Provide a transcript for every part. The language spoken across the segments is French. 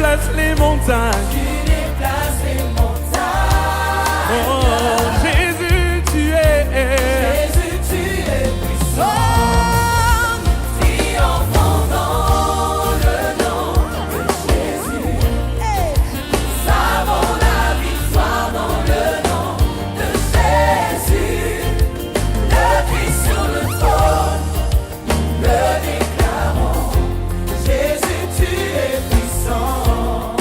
déplaces les montagnes. Tu déplaces les montagnes. Oh, Jésus, tu es. Jésus, tu es puissant. Triomphant dans le nom de Jésus. Nous avons la victoire dans le nom de Jésus. Le Christ sur le trône, nous le déclarons. Jésus, tu es puissant.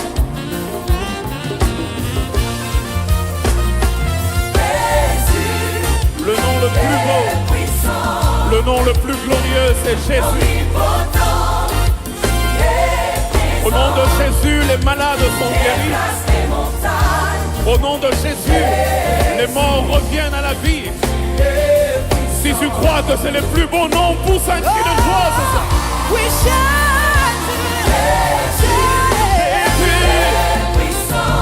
Jésus, Le nom le plus beau, est puissant. le nom le plus glorieux, c'est Jésus. Omnipotent, tu es Au nom de Jésus, les malades sont guéris. déplace les montagnes. Au nom de Jésus, les morts reviennent à la vie. Si tu crois que c'est le plus beau nom, pousse un cri de joie, c'est ça. We shout Jésus, Puissant,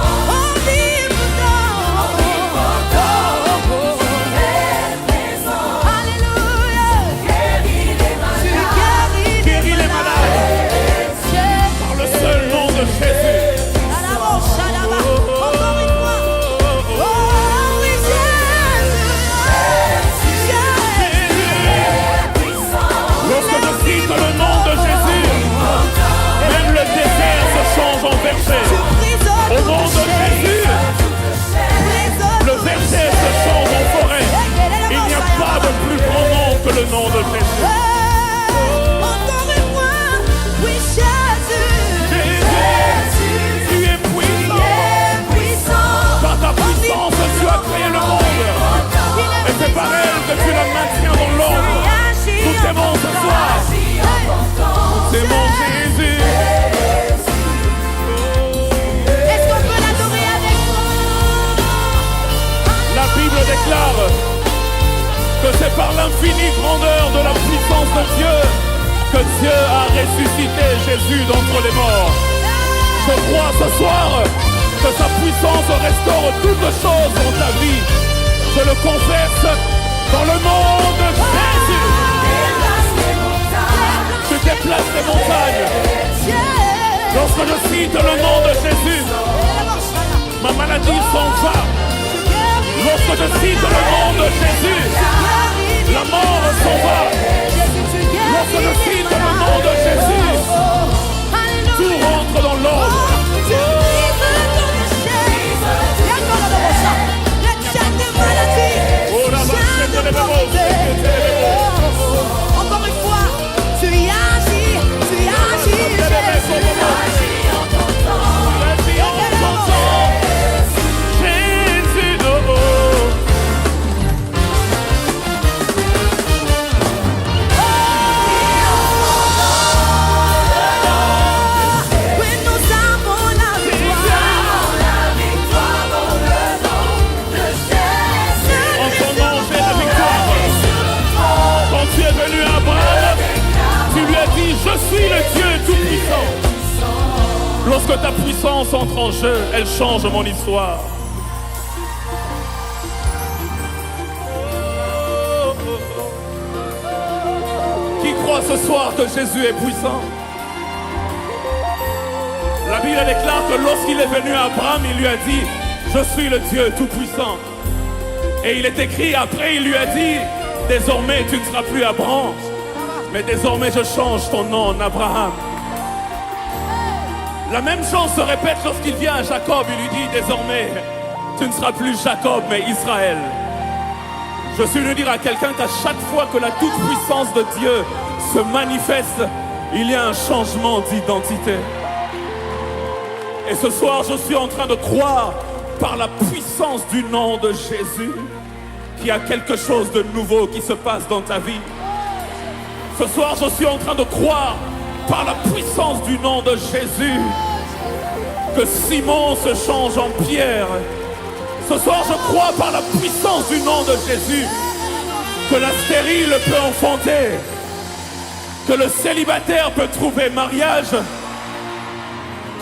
Alléluia. guéris les malades. guéris les malades par le seul nom de Jésus. Encore une fois. Oh oui, Lorsque je cite le nom de Jésus, même le désert se change en verset. Au nom de Jésus, le verset se change en forêt. Il n'y a pas de plus grand nom que le nom de Jésus. Encore une fois. Oui, Jésus, tu es puissant. Par ta puissance, tu as créé le monde. Et c'est par elle que tu la maintiens dans l'ombre. Nous t'aimons ce soir. C'est mon Jésus. Est-ce qu'on peut l'adorer avec nous? La Bible déclare que c'est par l'infinie grandeur de la puissance de Dieu que Dieu a ressuscité Jésus d'entre les morts. Je crois ce soir que sa puissance restaure toutes choses dans ta vie. Je le confesse dans le nom de Jésus. Tu déplaces les montagnes. Lorsque je cite le nom de Jésus, ma maladie s'en va. Lorsque je cite le nom de Jésus, la mort s'en va. Lorsque je cite le nom de Jésus, tout rentre dans l'ordre. Encore une fois, tu y agis, Jésus, oh, oh. oui, nous avons la victoire dans le nom de Jésus. En ton nom, j'ai la victoire. Quand tu es venu à Abraham, tu lui as dit, je suis le Dieu tout-puissant. Lorsque ta puissance entre en jeu, elle change mon histoire. Qui croit ce soir que Jésus est puissant? La Bible déclare que lorsqu'il est venu à Abraham, il lui a dit, je suis le Dieu tout-puissant. Et il est écrit, après il lui a dit, désormais tu ne seras plus Abraham, mais désormais je change ton nom en Abraham. La même chose se répète lorsqu'il vient à Jacob, il lui dit, désormais tu ne seras plus Jacob, mais Israël. Je suis venu dire à quelqu'un qu'à chaque fois que la toute-puissance de Dieu se manifeste, il y a un changement d'identité. Et ce soir, je suis en train de croire par la puissance du nom de Jésus qu'il y a quelque chose de nouveau qui se passe dans ta vie. Ce soir, je suis en train de croire par la puissance du nom de Jésus que Simon se change en Pierre. Ce soir, je crois par la puissance du nom de Jésus que la stérile peut enfanter, que le célibataire peut trouver mariage,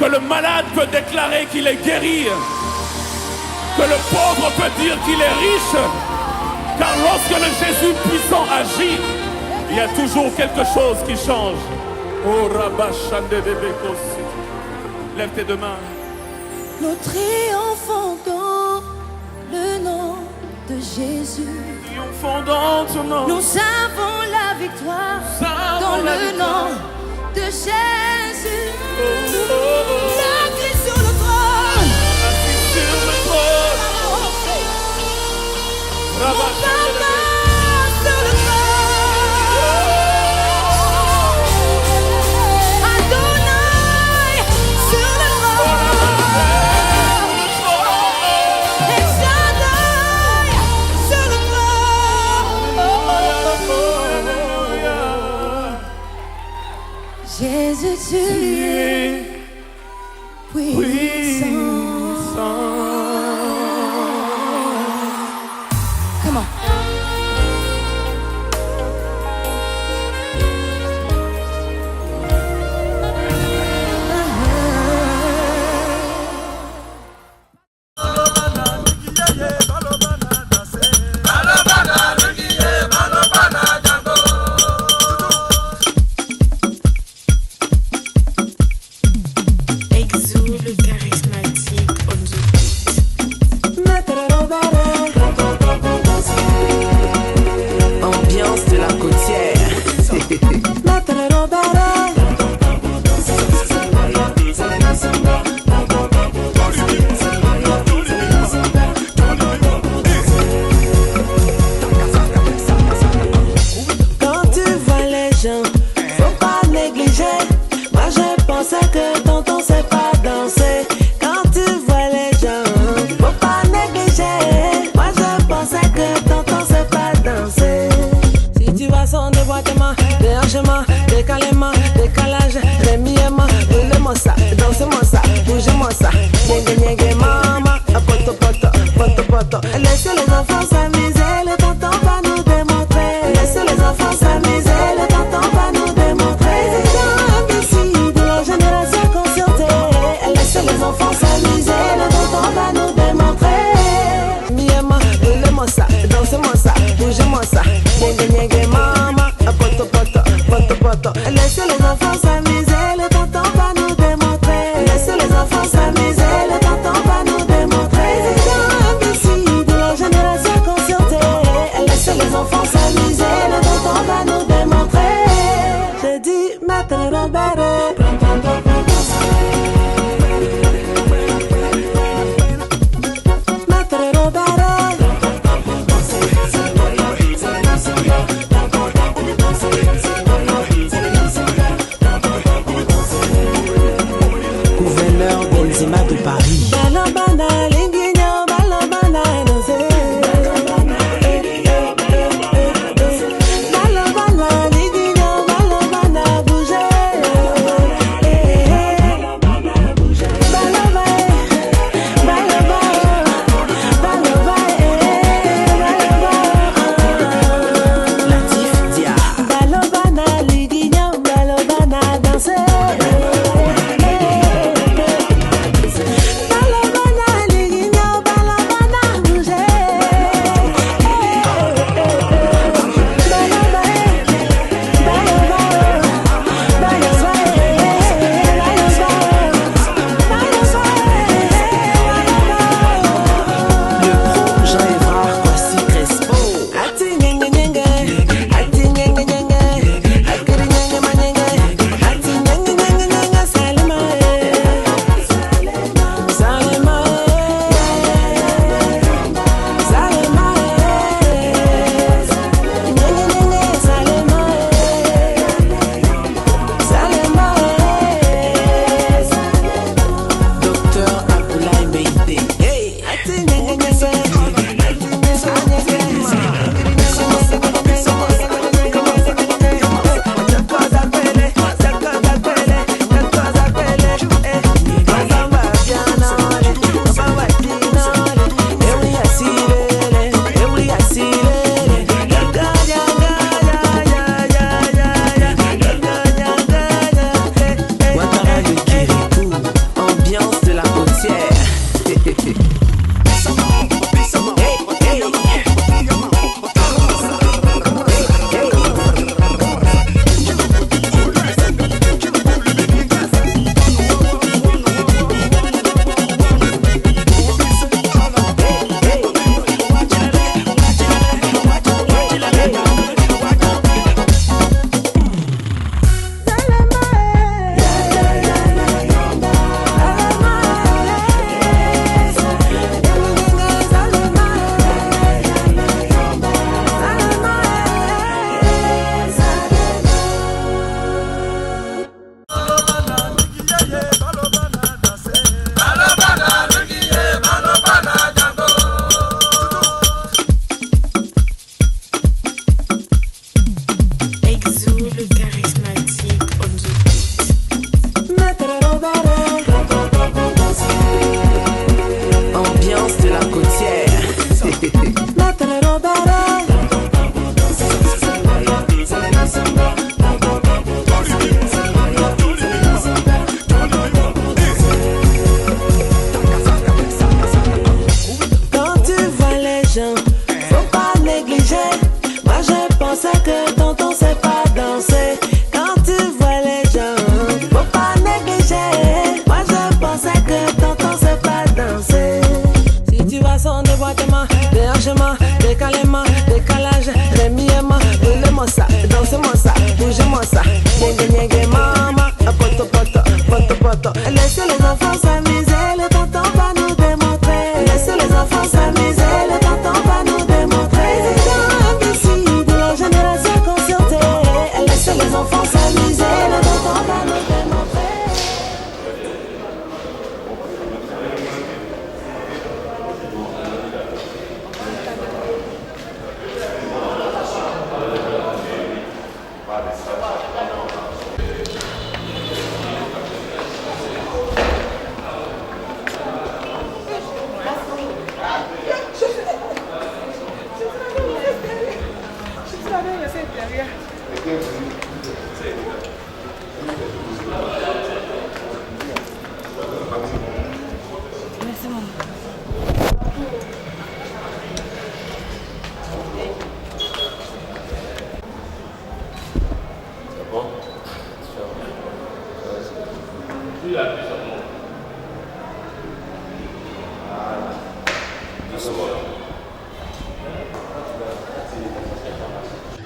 que le malade peut déclarer qu'il est guéri, que le pauvre peut dire qu'il est riche, car lorsque le Jésus puissant agit, il y a toujours quelque chose qui change. Oh, Rabba Shande Bebekosi. Lève tes deux mains. Nous triomphons dans le nom de Jésus. Triomphons dans ton nom. Nous avons la victoire dans le nom de Jésus. La Christ sur le trône. Assis sur le trône. Mon papa sur le trône. Adonai sur le trône. Et Shaddai sur le trône. Jésus, tu es puissant. Come on. Exo, le charismatique on the Ambiance de la côtière. Quand tu vois les gens, faut pas négliger. Moi je pensais que tonton sait pas danser. Quand tu vois les gens, faut pas négliger. Moi je pensais que tonton sait pas danser. Si tu vois son déboîtement, déhanchement, décalement, décalage, démiement, roulez-moi ça, dansez-moi ça, bougez-moi ça. Niengue niengue mama, poto poto, poto poto. Laissez les enfants s'amuser, le tonton va nous démontrer. Laissez les enfants s'amuser, le tonton va nous démontrer. Président imbécile de la génération conscientée. Laissez les enfants s'amuser, le tonton va nous démontrer. Miema, roulez-moi ça, dansez-moi ça, bougez-moi ça. Niengue niengue mama, poto poto, poto poto. Laissez les enfants s'amuser, le tonton va nous démontrer. Laissez les enfants s'amuser, le tonton va nous démontrer. Président imbécile de la génération conscientée. Laissez les enfants s'amuser, le tonton va nous démontrer. J'ai dit mettre Robert. Gouverneur Benzema de Paris. Balabana, linguigno, balabana, danser. Balabana, linguigno, balabana, bouger.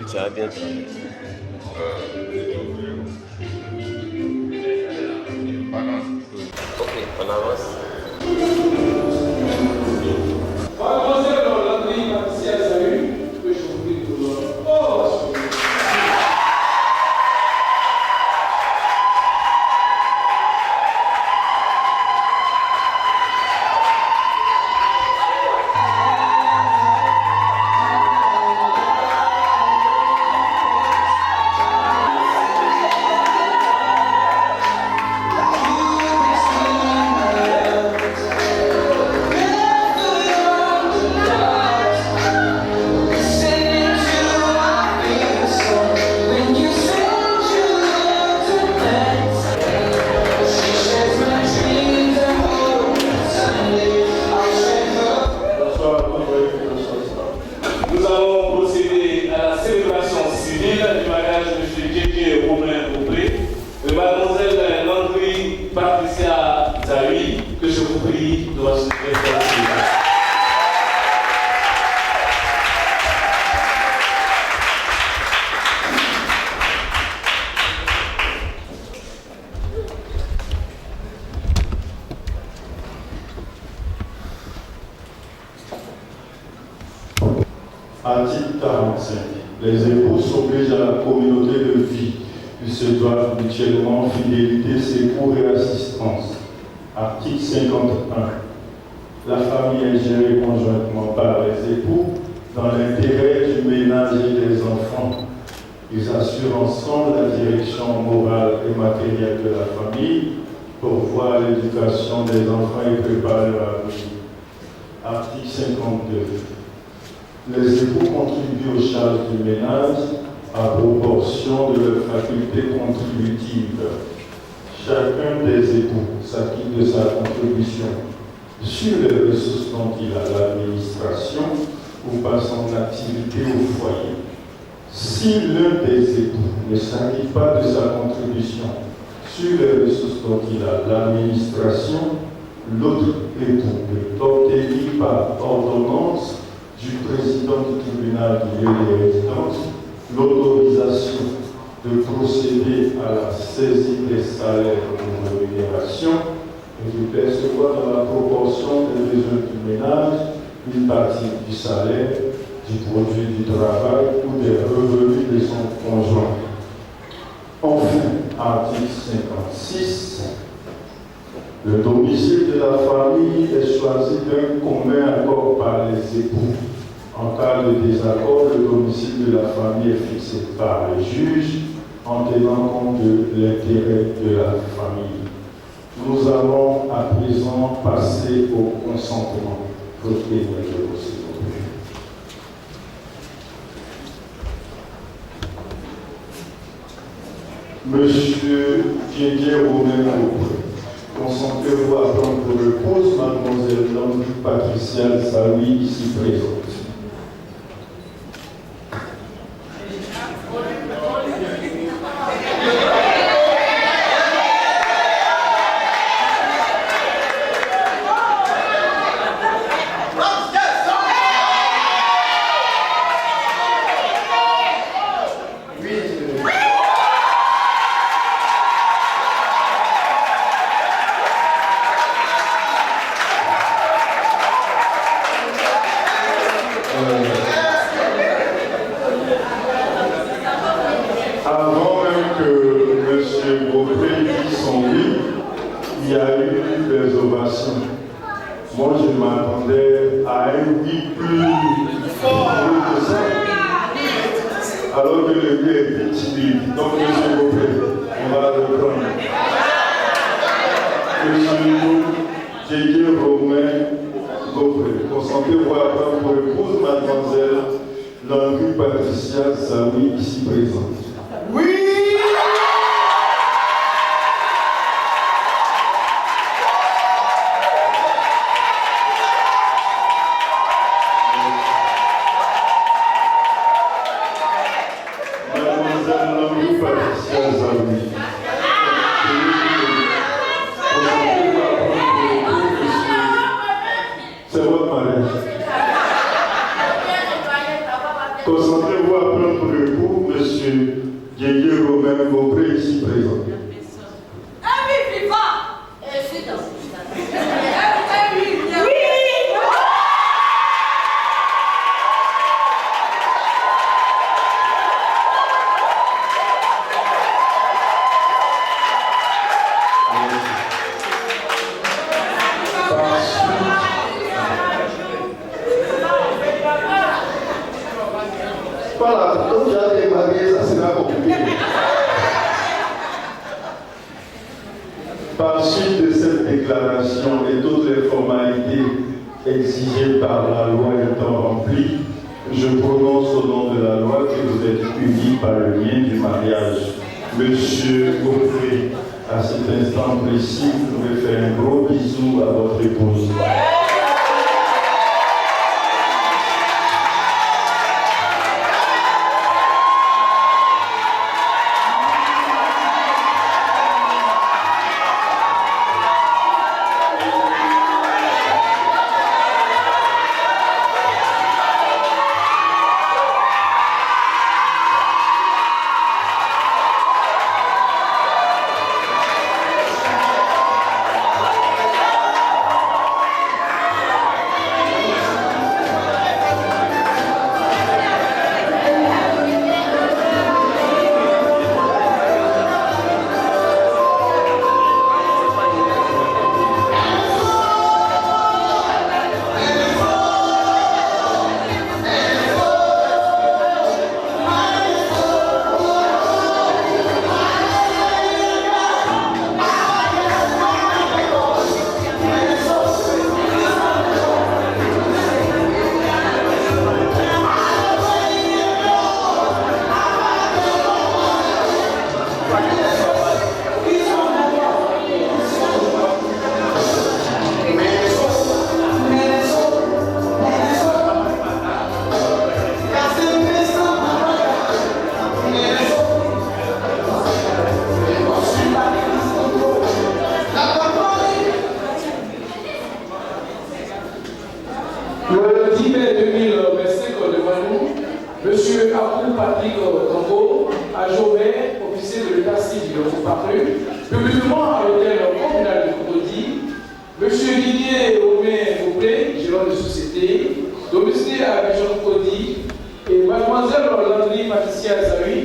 Tu as bien travaillé. Ok, on avance. Mademoiselle Landry Patricia Zahu, que je vous prie de vous donner. Nous allons procéder à la célébration civile du mariage de M. J.J. Romain-Aubré de Mademoiselle Landry Patricia Zahui, que je vous prie de votre présence. Article 45. Les époux s'obligent à la communauté de vie. Ils se doivent mutuellement fidélité, secours et assistance. Article 51. La famille est gérée conjointement par les époux dans l'intérêt du ménage et des enfants. Ils assurent ensemble la direction morale et matérielle de la famille, pourvoient l'éducation des enfants et préparer leur avenir. Article 52. Les époux contribuent aux charges du ménage à proportion de leurs facultés contributives. Chacun des époux s'acquitte de sa contribution sur les ressources dont il a l'administration ou par son activité au foyer. Si l'un des époux ne s'acquitte pas de sa contribution sur les ressources dont il a l'administration, l'autre époux peut obtenir par ordonnance du président du tribunal du lieu de résidence l'autorisation de procéder à la saisie des salaires ou rémunérations et de percevoir dans la proportion des besoins du ménage une partie du salaire, du produit du travail ou des revenus de son conjoint. Enfin, article 56, le domicile de la famille est choisi d'un commun accord par les époux. En cas de désaccord, le domicile de la famille est fixé par les juges en tenant compte de l'intérêt de la famille. Nous allons à présent passer au consentement. Monsieur J.J. Romain-Aubré, consentez-vous à prendre pour épouse Mademoiselle Landry Patricia Zahui, ici présente. Avant même que M. Beaupré dise son oui, il y a eu des ovations. Moi, je m'attendais à un oui plus fort que ça. Alors que le lieu est petit, donc monsieur Beaupré, on va reprendre. Monsieur J.J. Romain Beaupré, consentez-vous à prendre pour épouse mademoiselle Landry Patricia Zawi, ici présente. Oui! C'est votre mariage. Concentrez-vous à prendre pour époux monsieur Didier Romain Beaupré, ici présent. Voilà, comme j'ai été marié, ça sera compliqué. Par suite de cette déclaration et toutes les formalités exigées par la loi étant remplies, je prononce au nom de la loi que vous êtes unis par le lien du mariage. Monsieur Beaupré, à cet instant précis, vous pouvez faire un gros bisou à votre épouse. Le 10 mai 2025, devant nous, M. Abou Patrick Tango, agent maire, officier de l'état civil paru, publiquement à l'hôtel communal de Cocody, M. Didier Romain Beaupré, gérant de société, domicile à Abidjan Cocody, et Mademoiselle Landry Patricia Zawi,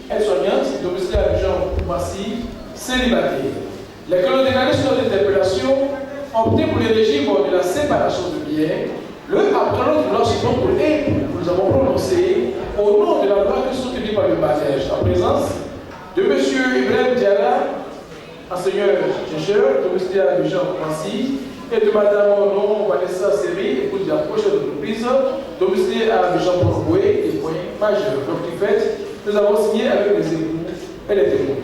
aide-soignante, domicile à Abidjan Massy, célibataire. Les colonels sur l'interpellation ont opté pour le régime de la séparation de biens. Le après l'autre de l'enseignement pour nous avons prononcé au nom de la loi qui est soutenue par le mariage en présence de M. Ibrahim Diarra, enseigneur-chercheur, domicile à Abidjan Massy, et de Mme Onon Vanessa Séry, épouse de la prochaine entreprise, domicile à Abidjan Bourgoué, et point majeur. Donc, du fait, nous avons signé avec les époux et les témoins.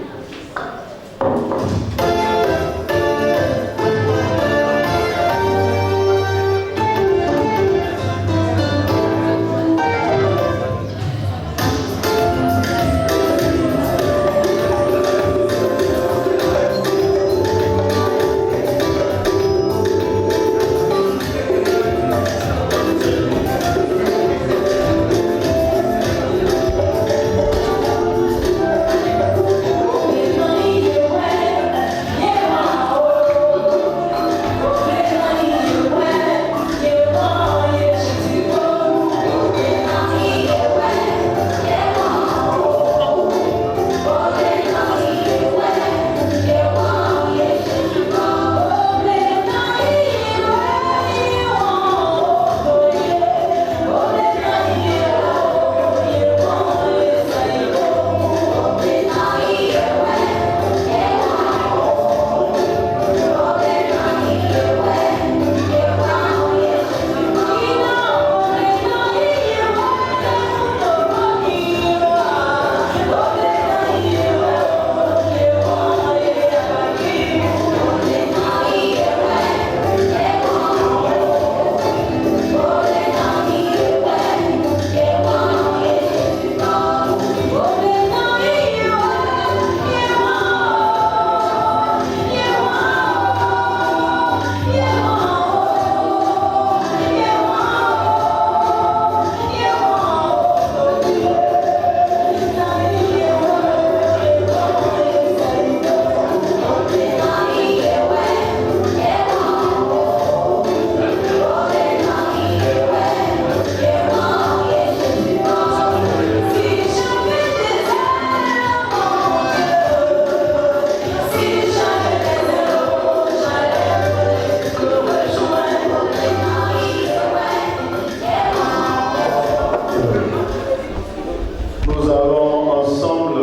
Nous allons ensemble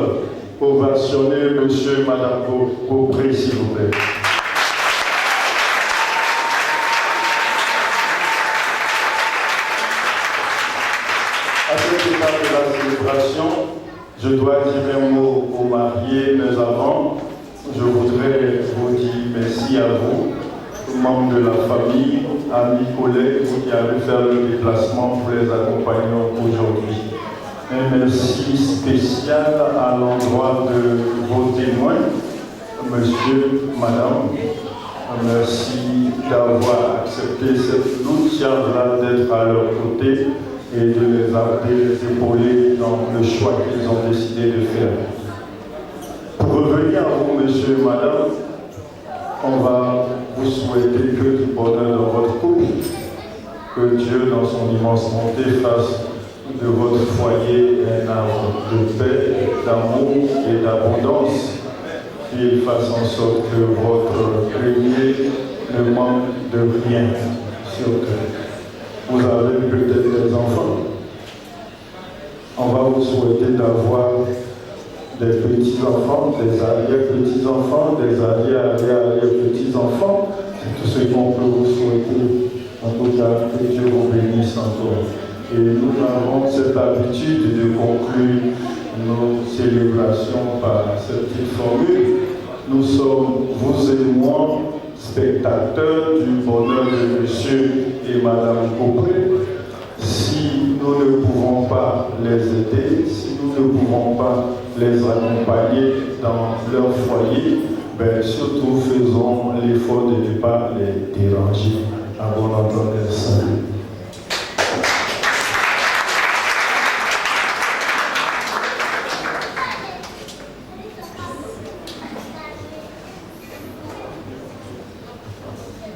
ovationner monsieur et madame Beaupré, s'il vous plaît. À cette étape de la célébration, je dois dire un mot aux mariés, mais avant, je voudrais vous dire merci à vous, membres de la famille, amis, collègues, qui avez fait le déplacement pour les accompagner aujourd'hui. Un merci spécial à l'endroit de vos témoins, monsieur, madame. Merci d'avoir accepté cette lourde charge-là d'être à leur côté et de les épauler dans le choix qu'ils ont décidé de faire. Pour revenir à vous, monsieur et madame, on va vous souhaiter que du bonheur dans votre couple, que Dieu, dans son immense bonté, fasse de votre foyer un arbre de paix, d'amour et d'abondance, qu'il fasse en sorte que votre grenier ne manque de rien sur terre. Vous avez peut-être des enfants. On va vous souhaiter d'avoir des petits-enfants, des arrière-petits-enfants, des arrière-arrière-petits-enfants. C'est tout ce qu'on peut vous souhaiter. En tout cas, que Dieu vous bénisse encore. Et nous avons cette habitude de conclure nos célébrations par cette petite formule. Nous sommes, vous et moi, spectateurs du bonheur de monsieur et madame Beaupré. Si nous ne pouvons pas les aider, si nous ne pouvons pas les accompagner dans leur foyer, ben surtout faisons l'effort de ne pas les déranger. À bon entendeur, salut.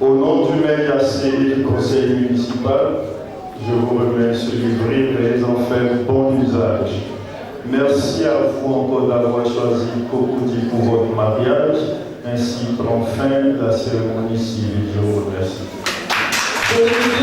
Au nom du maire et du conseil municipal, je vous remets ce livret, les en faire bon usage. Merci à vous encore d'avoir choisi Cocody pour votre mariage. Ainsi prend fin la cérémonie civile. Je vous remercie. C'était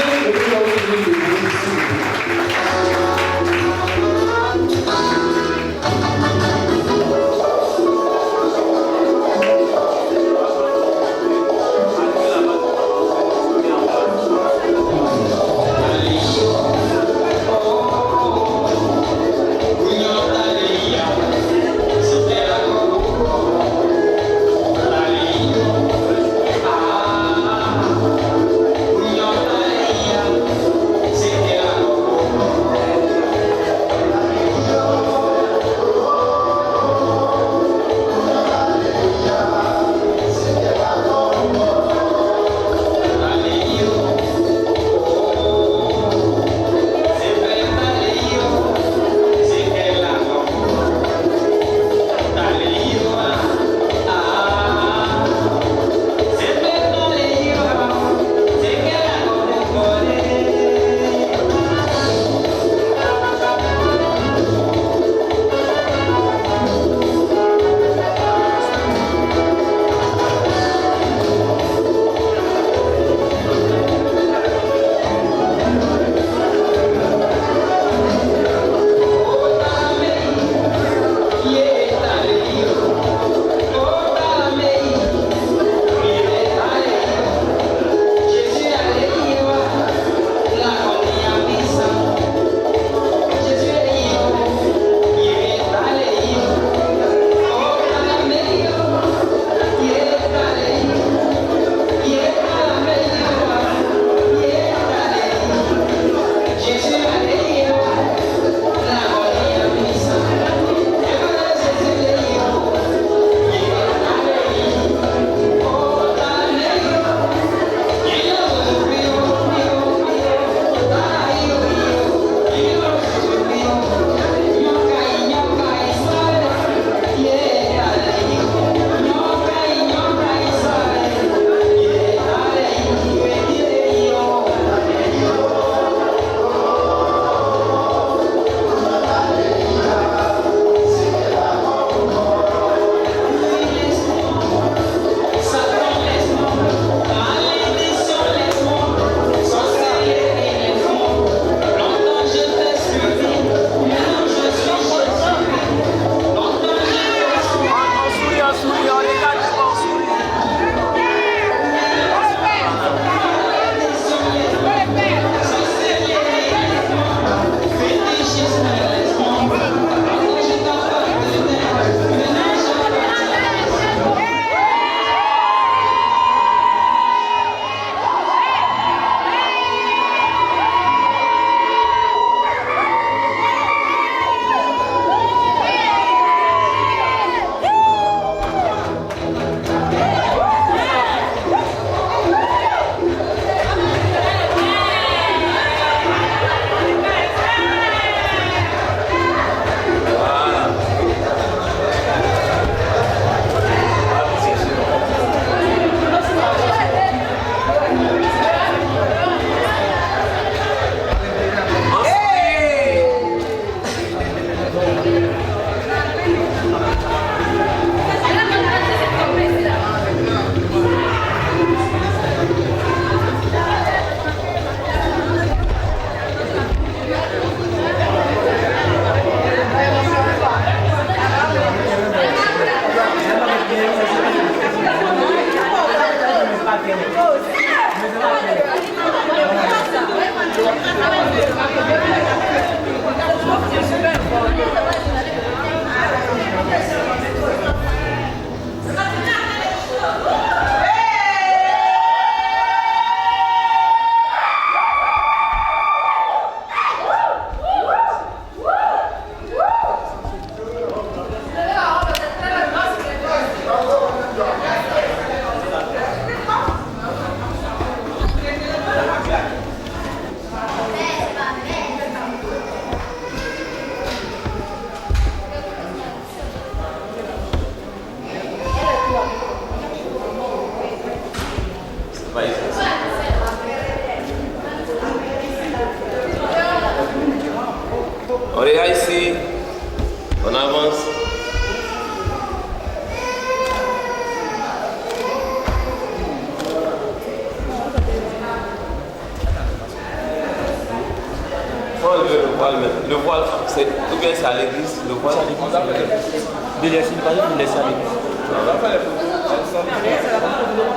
Ou bien c'est à l'église, le voile. De laisser une partie, de laisser à l'église. On va faire les photos.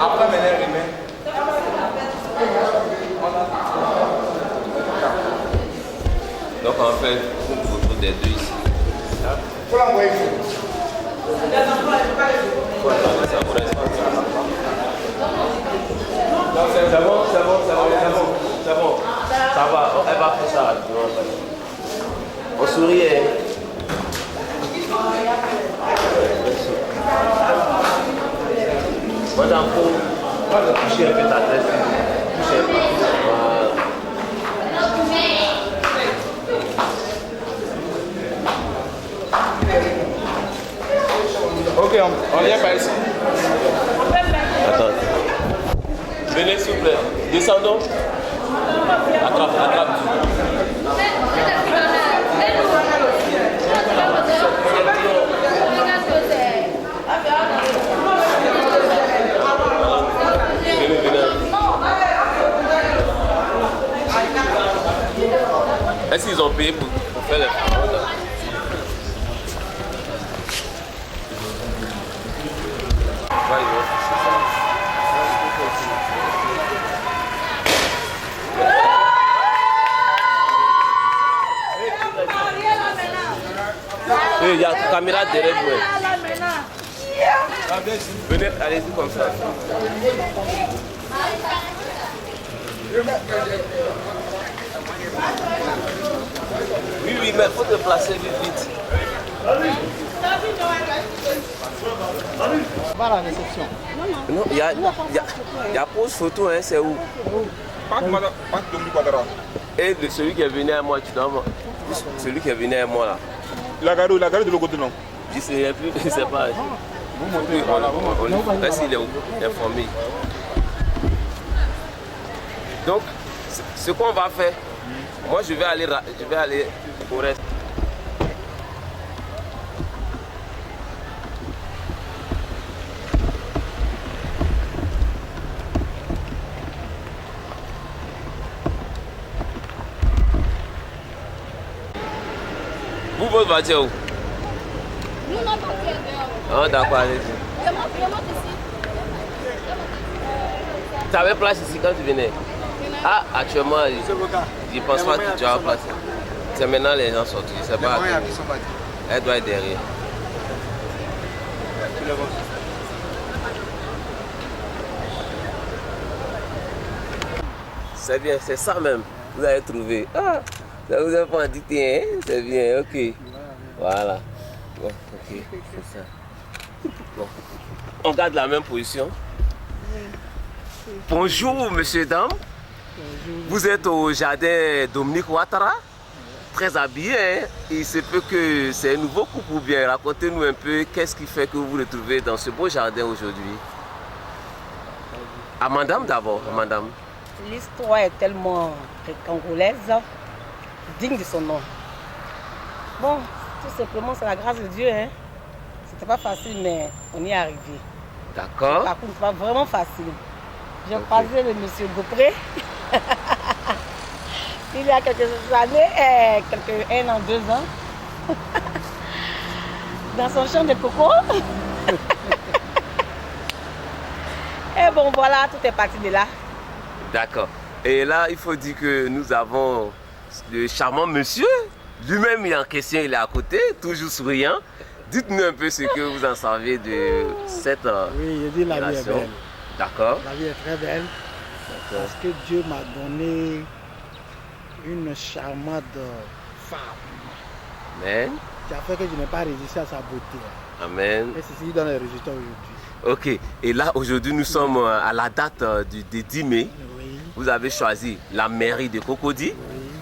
Après, maintenant, remet. Donc on fait une photo des deux ici. Faut l'envoyer. C'est bon, ça va, elle va faire ça rapidement. On sourit. Madame, faut toucher un peu ta tête. Toucher un peu. Ok, on vient par ici. Attends. Venez s'il vous plaît. Descendons. Attrape. Est-ce qu'ils ont payé pour faire les photos? Il y a la caméra derrière vous. Venez, allez-y comme ça. Oui, mais il faut te placer vite. Pas la réception. Non, il y a pose photo, hein, c'est où? Et celui qui est venu à moi, tu dois voir. Celui qui est venu à moi là. La gare de l'autre côté, non? Je sais plus, je sais pas. Est-ce qu'il est informé? Donc, ce qu'on va faire, moi je vais aller au reste. Vous, votre voiture où? Nous, notre voiture est dehors. Ah, d'accord, allez-y. Je monte ici. Tu avais place ici quand tu venais? Ah, actuellement, je ne pense pas que tu as place. C'est maintenant les gens sortent. Je sais pas. Elle doit être derrière. C'est bien, c'est ça même. Vous avez trouvé. Ah, ça vous a pas indiqué, hein? C'est bien, ok. Voilà. Bon, ok, c'est ça. Bon. On garde la même position. Bonjour, monsieur, dame. Bonjour. Vous êtes au jardin Dominique Ouattara, très habillé, hein? Il se peut que c'est un nouveau couple ou bien. Racontez-nous un peu qu'est-ce qui fait que vous vous retrouvez dans ce beau jardin aujourd'hui. À madame d'abord, madame. L'histoire est tellement congolaise, digne de son nom. Bon, tout simplement, c'est la grâce de Dieu. Hein? C'était pas facile, mais on y est arrivé. D'accord. Par contre, c'est pas vraiment facile. J'ai croisé le monsieur Beaupré. Il y a quelques années, un an, 2 ans, dans son champ de coco. Et bon, voilà, tout est parti de là. D'accord. Et là, il faut dire que nous avons le charmant monsieur. Lui-même, il est en question, il est à côté, toujours souriant. Dites-nous un peu ce que vous en savez de cette Oui, je dis la vie est belle. D'accord. La vie est très belle. Parce que Dieu m'a donné une charmante femme. Amen. Qui a fait que je n'ai pas résisté à sa beauté. Amen. Et c'est ce qui donne les résultats aujourd'hui. Ok. Et là, aujourd'hui, nous sommes à la date du 10 mai. Oui. Vous avez choisi la mairie de Cocody. Oui.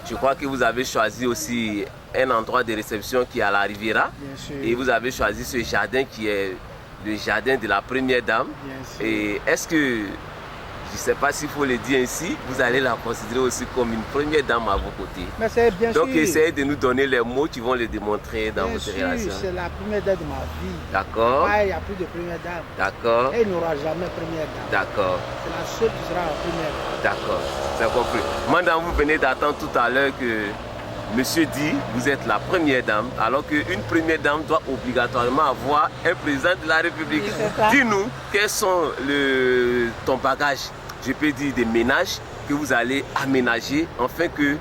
Je crois que vous avez choisi aussi un endroit de réception qui est à la Riviera. Bien sûr. Et vous avez choisi ce jardin qui est le jardin de la première dame. Bien sûr. Et est-ce que, je ne sais pas s'il faut le dire ainsi, vous allez la considérer aussi comme une première dame à vos côtés. Mais c'est bien Donc, sûr. essayez de nous donner les mots qui vont le démontrer dans votre relation. C'est la première dame de ma vie. D'accord. Ah, il n'y a plus de première dame. D'accord. Et il n'y aura jamais première dame. D'accord. C'est la seule qui sera la première dame. D'accord, c'est compris. Madame, vous venez d'attendre tout à l'heure que monsieur dit, vous êtes la première dame, alors qu'une première dame doit obligatoirement avoir un président de la République. Oui, dis-nous, quels sont ton bagage, je peux dire des ménages que vous allez aménager, afin que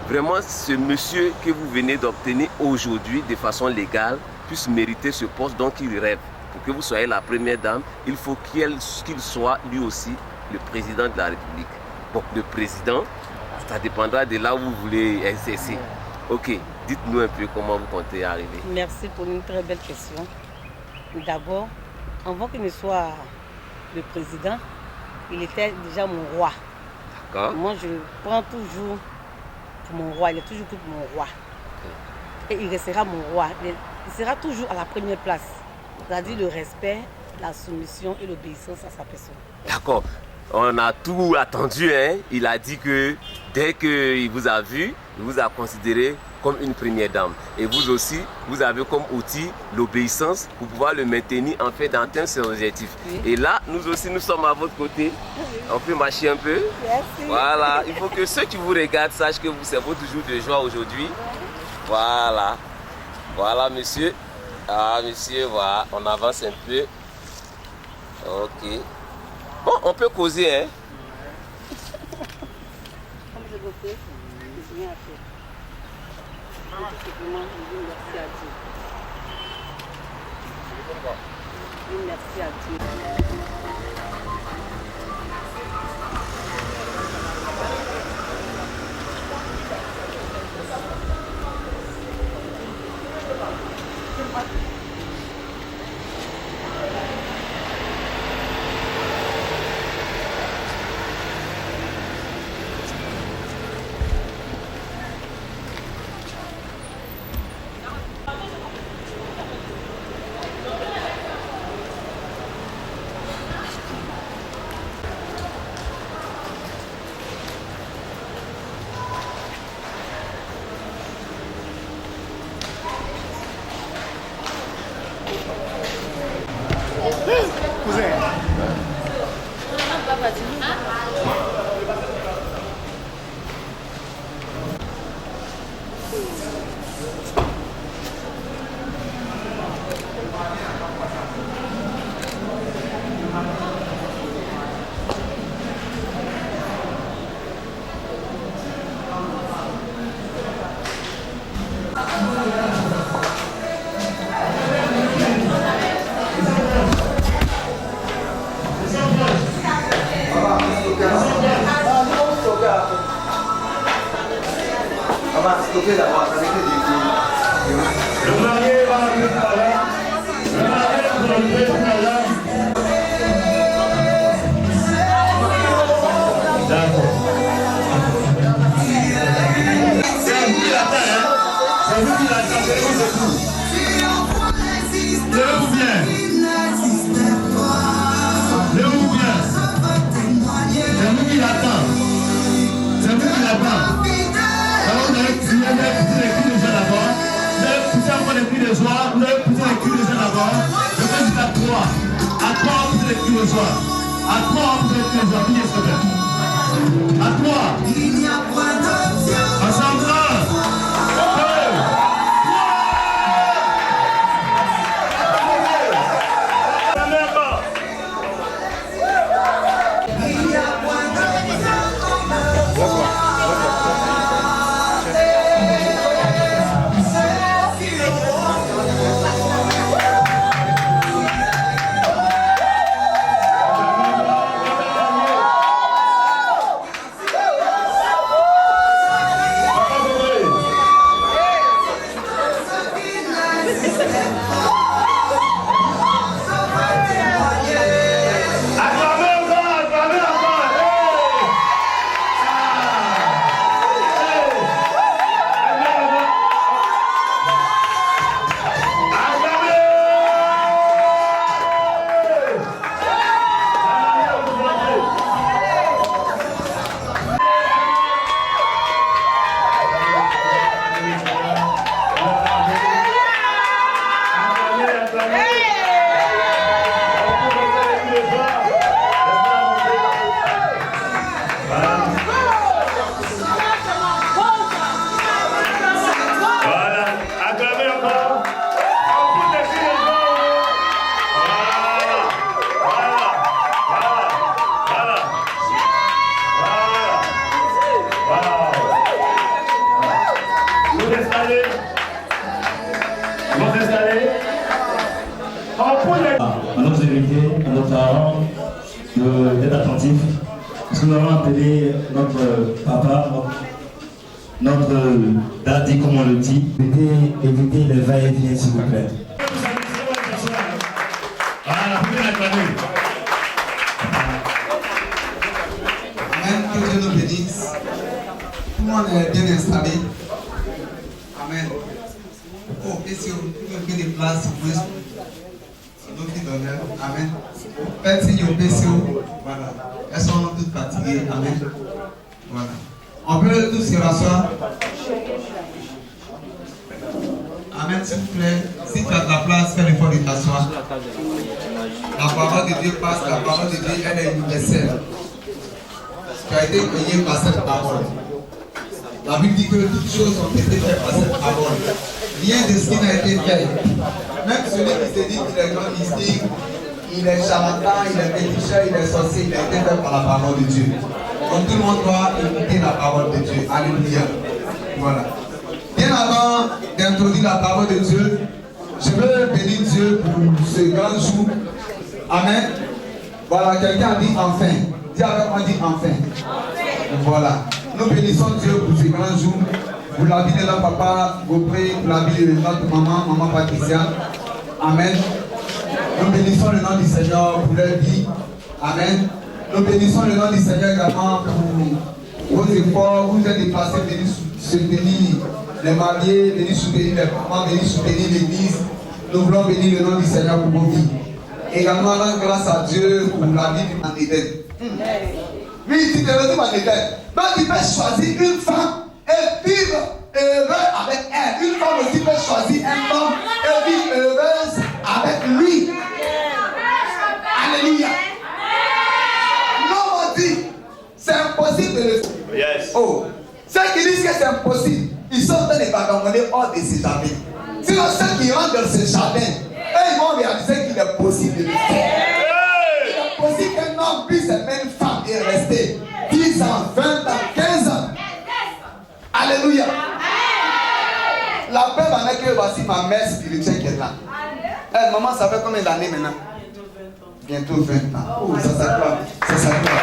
vraiment ce monsieur que vous venez d'obtenir aujourd'hui de façon légale puisse mériter ce poste dont il rêve. Pour que vous soyez la première dame, il faut qu'il soit lui aussi le président de la République. Bon, le président, ça dépendra de là où vous voulez exercer. Ok, dites-nous un peu comment vous comptez arriver. Merci pour une très belle question. D'abord, avant qu'il ne soit le président, il était déjà mon roi. D'accord. Moi, je prends toujours pour mon roi. Il est toujours pour mon roi. Et il restera mon roi. Il sera toujours à la première place. C'est-à-dire le respect, la soumission et l'obéissance à sa personne. D'accord. On a tout attendu, hein. Il a dit que dès qu'il vous a vu, il vous a considéré comme une première dame. Et vous aussi, vous avez comme outil l'obéissance pour pouvoir le maintenir en fait d'atteindre ses objectifs. Oui. Et là, nous aussi, nous sommes à votre côté. On peut marcher un peu. Merci. Voilà. Il faut que ceux qui vous regardent sachent que c'est votre jour de joie aujourd'hui. Voilà. Voilà, monsieur. Ah, monsieur, voilà. On avance un peu. Ok. Bon, on peut causer, hein? Comme je vous fais, je viens à faire. Tout simplement, je dis merci à Dieu. Je dis merci à Dieu. nous allons appeler notre papa, notre daddy, comme on le dit. Évitez les va-et-vient, s'il vous plaît. Amen, que Dieu nous bénisse. Tout le monde est bien installé. Amen. Oh, qu'est-ce que vous avez des places pour nous qui donnent. Amen. Faites signe au PCO. Voilà. Elles sont toutes fatiguées. Amen. Voilà. On peut tous se rasseoir. Amen, s'il vous plaît. Si tu as de la place, fais l'effort de t'asseoir. La parole de Dieu passe, la parole de Dieu, elle est universelle. Tu as été payé par cette parole. La Bible dit que toutes choses ont été faites par cette parole. Rien de ce qui n'a été fait. Même celui qui se dit qu'il est grand mystique, il est charlatan, il est féticheur, il est sorcier, il a été fait par la parole de Dieu. Donc tout le monde doit écouter la parole de Dieu. Alléluia. Voilà. Bien avant d'introduire la parole de Dieu, je veux bénir Dieu pour ce grand jour. Amen. Voilà, quelqu'un a dit enfin. Dis avec moi, dit enfin. Voilà. Nous bénissons Dieu pour ce grand jour. Pour la vie de notre papa, Beaupré, pour la vie de notre maman Patricia. Amen. Nous bénissons le nom du Seigneur pour leur vie. Amen. Nous bénissons le nom du Seigneur également pour vos efforts. Vous êtes déplacés, venir soutenir les mariés, venir soutenir les parents, venir soutenir l'église. Nous voulons bénir le nom du Seigneur pour vos vies. Également, grâce à Dieu pour la vie du Manéden. Oui, tu te retrouves en Éden. Donc, tu peux choisir une femme et vivre heureux avec elle. Une femme aussi peut choisir un homme et vivre heureuse avec lui. Alléluia. L'homme dit, c'est impossible de le faire. Yes. Oh, ceux qui disent que c'est impossible, ils sont en train de vagabonder hors de ce jardin. Sinon, ceux qui rentrent dans ce jardin, eux, ils vont réaliser qu'il est possible de le faire. Il est possible qu'un homme puisse aimer une femme et rester 10 ans, 20 ans, 15 ans. Alléluia. La preuve en est que voici ma mère spirituelle qui est là. Hey, maman, ça fait combien d'années maintenant? Bientôt 20 ans. Oh, ça s'accroît. Ça s'accroît.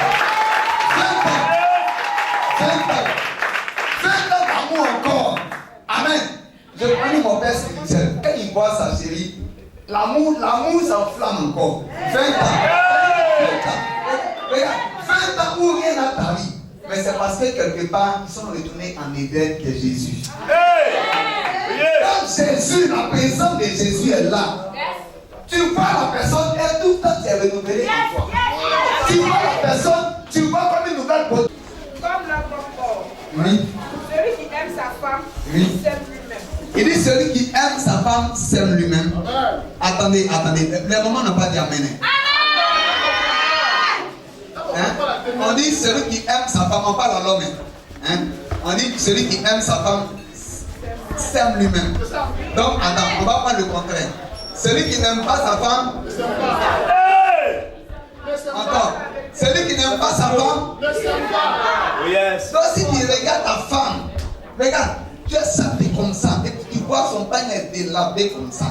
20 ans d'amour encore. Amen. Je prie mon père spirituel. Quand il voit sa chérie, l'amour s'enflamme encore. 20 ans. Regarde, 20 ans où rien n'a ta vie. Mais c'est parce que quelque part, ils sont retournés en Éden que Jésus. Quand Jésus, la présence de Jésus est là, tu vois la personne et tout le temps tu es renouvelé en toi. Tu vois la personne, tu vois comme une nouvelle beauté. Comme l'homme. Oui. Celui qui aime sa femme, oui. s'aime lui-même. Il dit celui qui aime sa femme s'aime lui-même. Attendez. Les mamans n'ont pas dit amen. Hein? On dit celui qui aime sa femme, on parle à l'homme. Hein? On dit celui qui aime sa femme s'aime lui-même. Donc attends, on va prendre le contraire. Celui qui n'aime pas sa femme. Encore. Celui qui n'aime pas sa femme. Donc si tu regardes ta femme, regarde, tu es sapé comme ça, et tu vois son pain est délavé comme ça.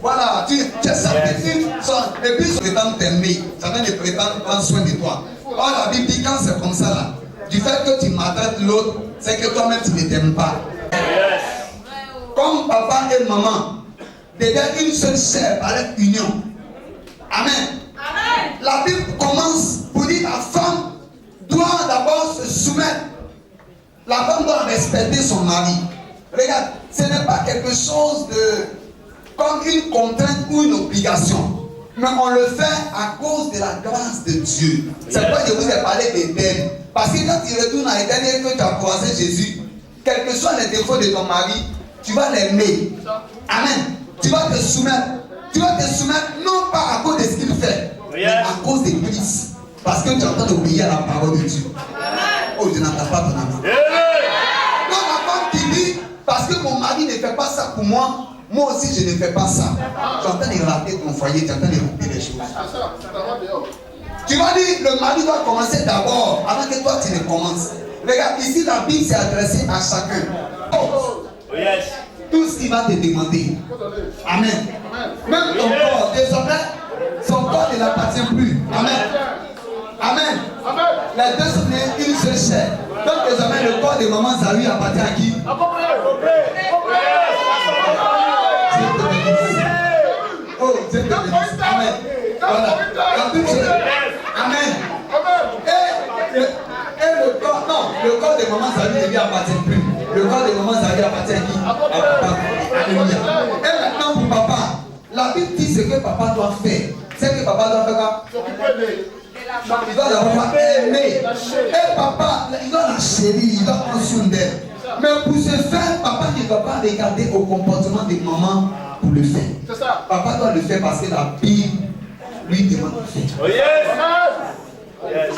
Voilà, tu es sapé, et puis son prétend t'aimer, ça vient de prétendre prendre soin de toi. Or la Bible dit quand c'est comme ça là, du fait que tu maltraites l'autre, c'est que toi-même tu ne t'aimes pas. Comme papa et maman deviennent une seule chair par leur union. Amen. La Bible commence pour dire la femme doit d'abord se soumettre. La femme doit respecter son mari. Regarde, ce n'est pas quelque chose de comme une contrainte ou une obligation. Mais on le fait à cause de la grâce de Dieu. C'est pourquoi je vous ai parlé d'Éden. Parce que quand tu retournes à Éden et que tu as croisé Jésus, quels que soient les défauts de ton mari, tu vas l'aimer. Amen. Tu vas te soumettre. Tu vas te soumettre non pas à cause de ce qu'il fait, mais à cause des prises. Parce que tu es en train d'obéir à la parole de Dieu. Oh, je n'entends pas ton amour. Donc la femme qui dit, parce que mon mari ne fait pas ça pour moi, moi aussi je ne fais pas ça. Tu es en train de rater ton foyer, tu es en train de rater les choses. Tu vas dire, le mari doit commencer d'abord, avant que toi tu ne commences. Regarde, ici la Bible s'est adressée à chacun. Oh, yes. Tout ce qu'il va te demander. Amen. Même ton corps, désormais, son corps ne l'appartient plus. Amen. Les deux sont nés une seule chair. Donc désormais le corps de maman Zawi appartient à qui? Oh, Dieu te bénisse. Amen. Voilà. La Bible dit, amen. Et le corps, non, le corps de maman Zawi ne lui appartient plus. Le corps de maman Zawi appartient à qui? À papa. Alléluia. Et maintenant pour papa, la Bible dit ce que papa doit faire. C'est que papa doit faire quoi? Il doit d'abord aimer. Et papa, il doit la chérir, il doit prendre soin d'elle. Mais pour ce faire, papa ne doit pas regarder au comportement de maman pour le faire. Papa doit le faire parce que la Bible lui demande de le faire.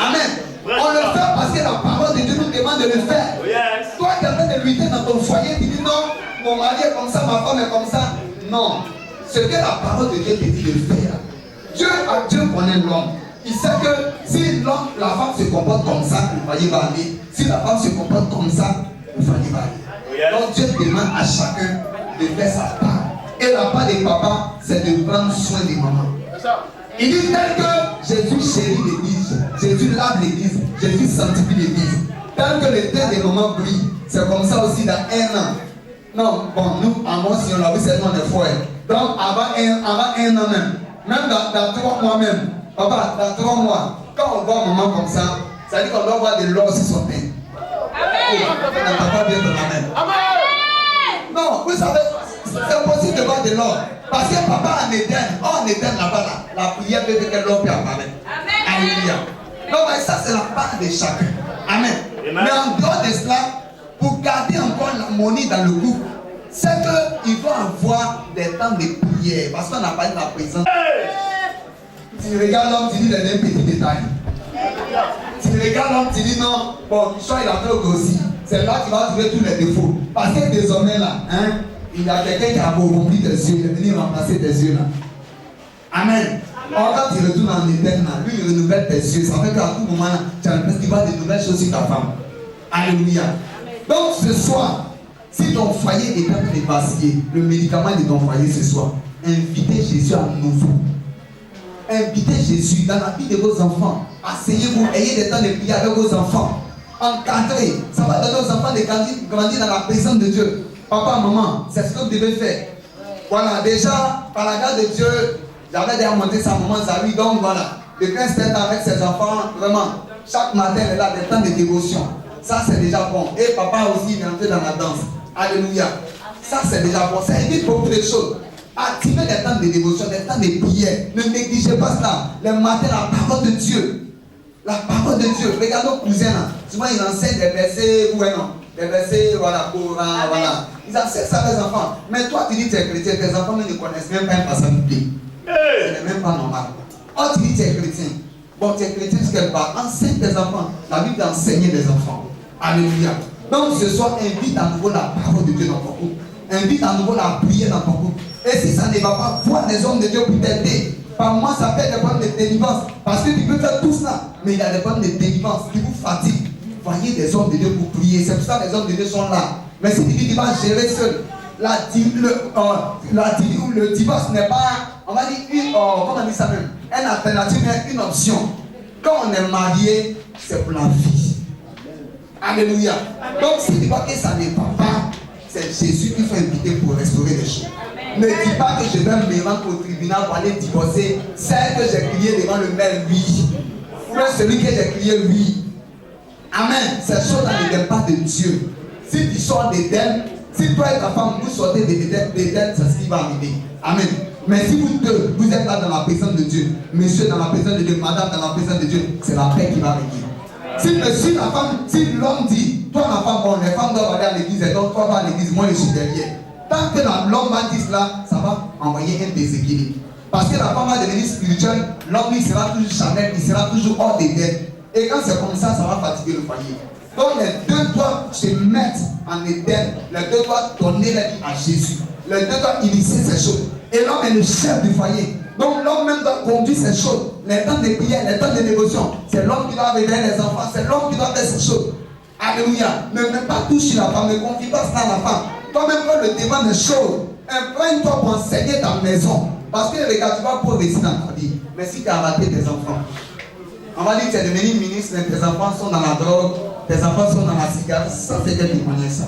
Amen. On le fait parce que la parole de Dieu nous demande de le faire. Toi qui es en train de lutter dans ton foyer, tu dis non, mon mari est comme ça, ma femme est comme ça. Non. Ce que la parole de Dieu te dit de faire. Dieu connaît l'homme. Il sait que si l'homme, la femme se comporte comme ça, le foyer va aller. Si la femme se comporte comme ça, le foyer va aller. Donc Dieu demande à chacun de faire sa part. Et la part des papas, c'est de prendre soin des mamans. Il dit tel que Jésus chérit l'église, Jésus lave l'église, Jésus sanctifie l'église. Tel que le teint des mamans brille, c'est comme ça aussi dans un an. Non, bon, nous, en moi, si on l'a vu, c'est non des fois. Donc avant un an même dans 3 mois même, papa, dans 3 mois, quand on voit maman comme ça, ça dit qu'on doit voir de l'or sur son teint. Amen. Non, vous savez, c'est possible de voir de l'or. Parce que papa en Éden là-bas, la prière peut faire que l'or peut apparaître. Alléluia. Donc ça c'est la part de chacun. Amen. Mais en dehors de cela, pour garder encore l'harmonie dans le couple, c'est qu'il doit avoir des temps de prière. Parce qu'on n'a pas de la présence. Tu regardes l'homme, tu dis les mêmes petits détails. Tu regardes l'homme, tu dis non, bon, soit il a trop grossi. C'est là que tu vas trouver tous les défauts. Parce que désormais là, il y a quelqu'un qui a rempli tes yeux, il est venu remplacer tes yeux là. Amen. Or, quand tu retournes en Éden là, lui il renouvelle tes yeux. Ça fait qu'à tout moment là, tu as l'impression qu'il va de nouvelles choses sur ta femme. Alléluia. Donc ce soir, si ton foyer est en train de vaciller, le médicament de ton foyer ce soir, invitez Jésus à nouveau. Invitez Jésus dans la vie de vos enfants. Asseyez-vous, ayez des temps de prière avec vos enfants. Encadrez. Ça va donner aux enfants de grandir dans la présence de Dieu. Papa, maman, c'est ce que vous devez faire. Voilà, déjà, par la grâce de Dieu, j'avais déjà monté sa maman Zawi. Donc voilà, le Christ est avec ses enfants, vraiment. Chaque matin, elle a des temps de dévotion. Ça, c'est déjà bon. Et papa aussi, il est entré dans la danse. Alléluia. Ça, c'est déjà bon. Ça évite beaucoup de choses. Activez des temps de dévotion, des temps de prière. Ne négligez pas cela. Le matin, la parole de Dieu. La parole de Dieu. Regardez nos cousins là. Souvent, ils enseignent des versets, ou non. Des versets, voilà, Coran, voilà. Ils enseignent ça à les enfants. Mais toi, tu dis que tu es chrétien, tes enfants ne connaissent même pas un passage biblique. Ce n'est même pas normal. Oh, tu dis que tu es chrétien. Bon, tu es chrétien jusqu'à part. Enseigne tes enfants. La Bible d'enseigner des enfants. Alléluia. Donc, ce soir, invite à nouveau la parole de Dieu dans ton couple. Invite à nouveau la prière dans ton couple. Et si ça ne va pas, vois des hommes de Dieu pour t'aider. Par moi, ça fait des problèmes de délivrance. Parce que tu peux faire tout ça. Mais il y a des problèmes de délivrance qui vous fatiguent. Voyez des hommes de Dieu pour prier. C'est pour ça que les hommes de Dieu sont là. Mais si tu dis que tu vas gérer seul, le divorce n'est pas, on va dire, comment on dit ça même, une alternative, mais une option. Quand on est marié, c'est pour la vie. Alléluia. Donc si tu vois que ça n'est pas, c'est Jésus qui faut inviter pour restaurer les choses. Ne dis pas que je vais me rendre au tribunal pour aller divorcer celle que j'ai crié devant le maire, oui. Ou bien celui que j'ai crié, oui. Amen. Ces choses-là ne viennent pas de Dieu. Si tu sors d'Éden, si toi et ta femme vous sortez d'Éden, c'est ce qui va arriver. Amen. Mais si vous deux, vous êtes là dans la présence de Dieu, monsieur dans la présence de Dieu, madame dans la présence de Dieu, c'est la paix qui va régner. Si monsieur, la femme, si l'homme dit, toi la femme, bon, les femmes doivent aller à l'église, et donc toi vas à l'église, moi je suis derrière. Tant que l'homme va dire cela, ça va envoyer un déséquilibre. Parce que la femme va devenir spirituelle, l'homme il sera toujours charnel, il sera toujours hors d'Éden. Et quand c'est comme ça va fatiguer le foyer. Donc les deux doivent se mettre en Éden, les deux doivent donner la vie à Jésus. Les deux doivent initier ces choses. Et l'homme est le chef du foyer. Donc l'homme même doit conduire ces choses. Les temps de prière, les temps de dévotion. C'est l'homme qui doit réveiller les enfants, c'est l'homme qui doit faire ces choses. Alléluia. Ne mets pas tout sur la femme, ne confie pas cela à la femme. Toi-même prends le devant des choses. Imprègne-toi pour enseigner ta maison. Parce que regarde, tu vas pour réussir dans ta vie. Mais si tu as raté tes enfants, On va dire que tu es devenu ministre, mais tes enfants sont dans la drogue, tes enfants sont dans la cigarette. Ça, c'est quel témoignage ça?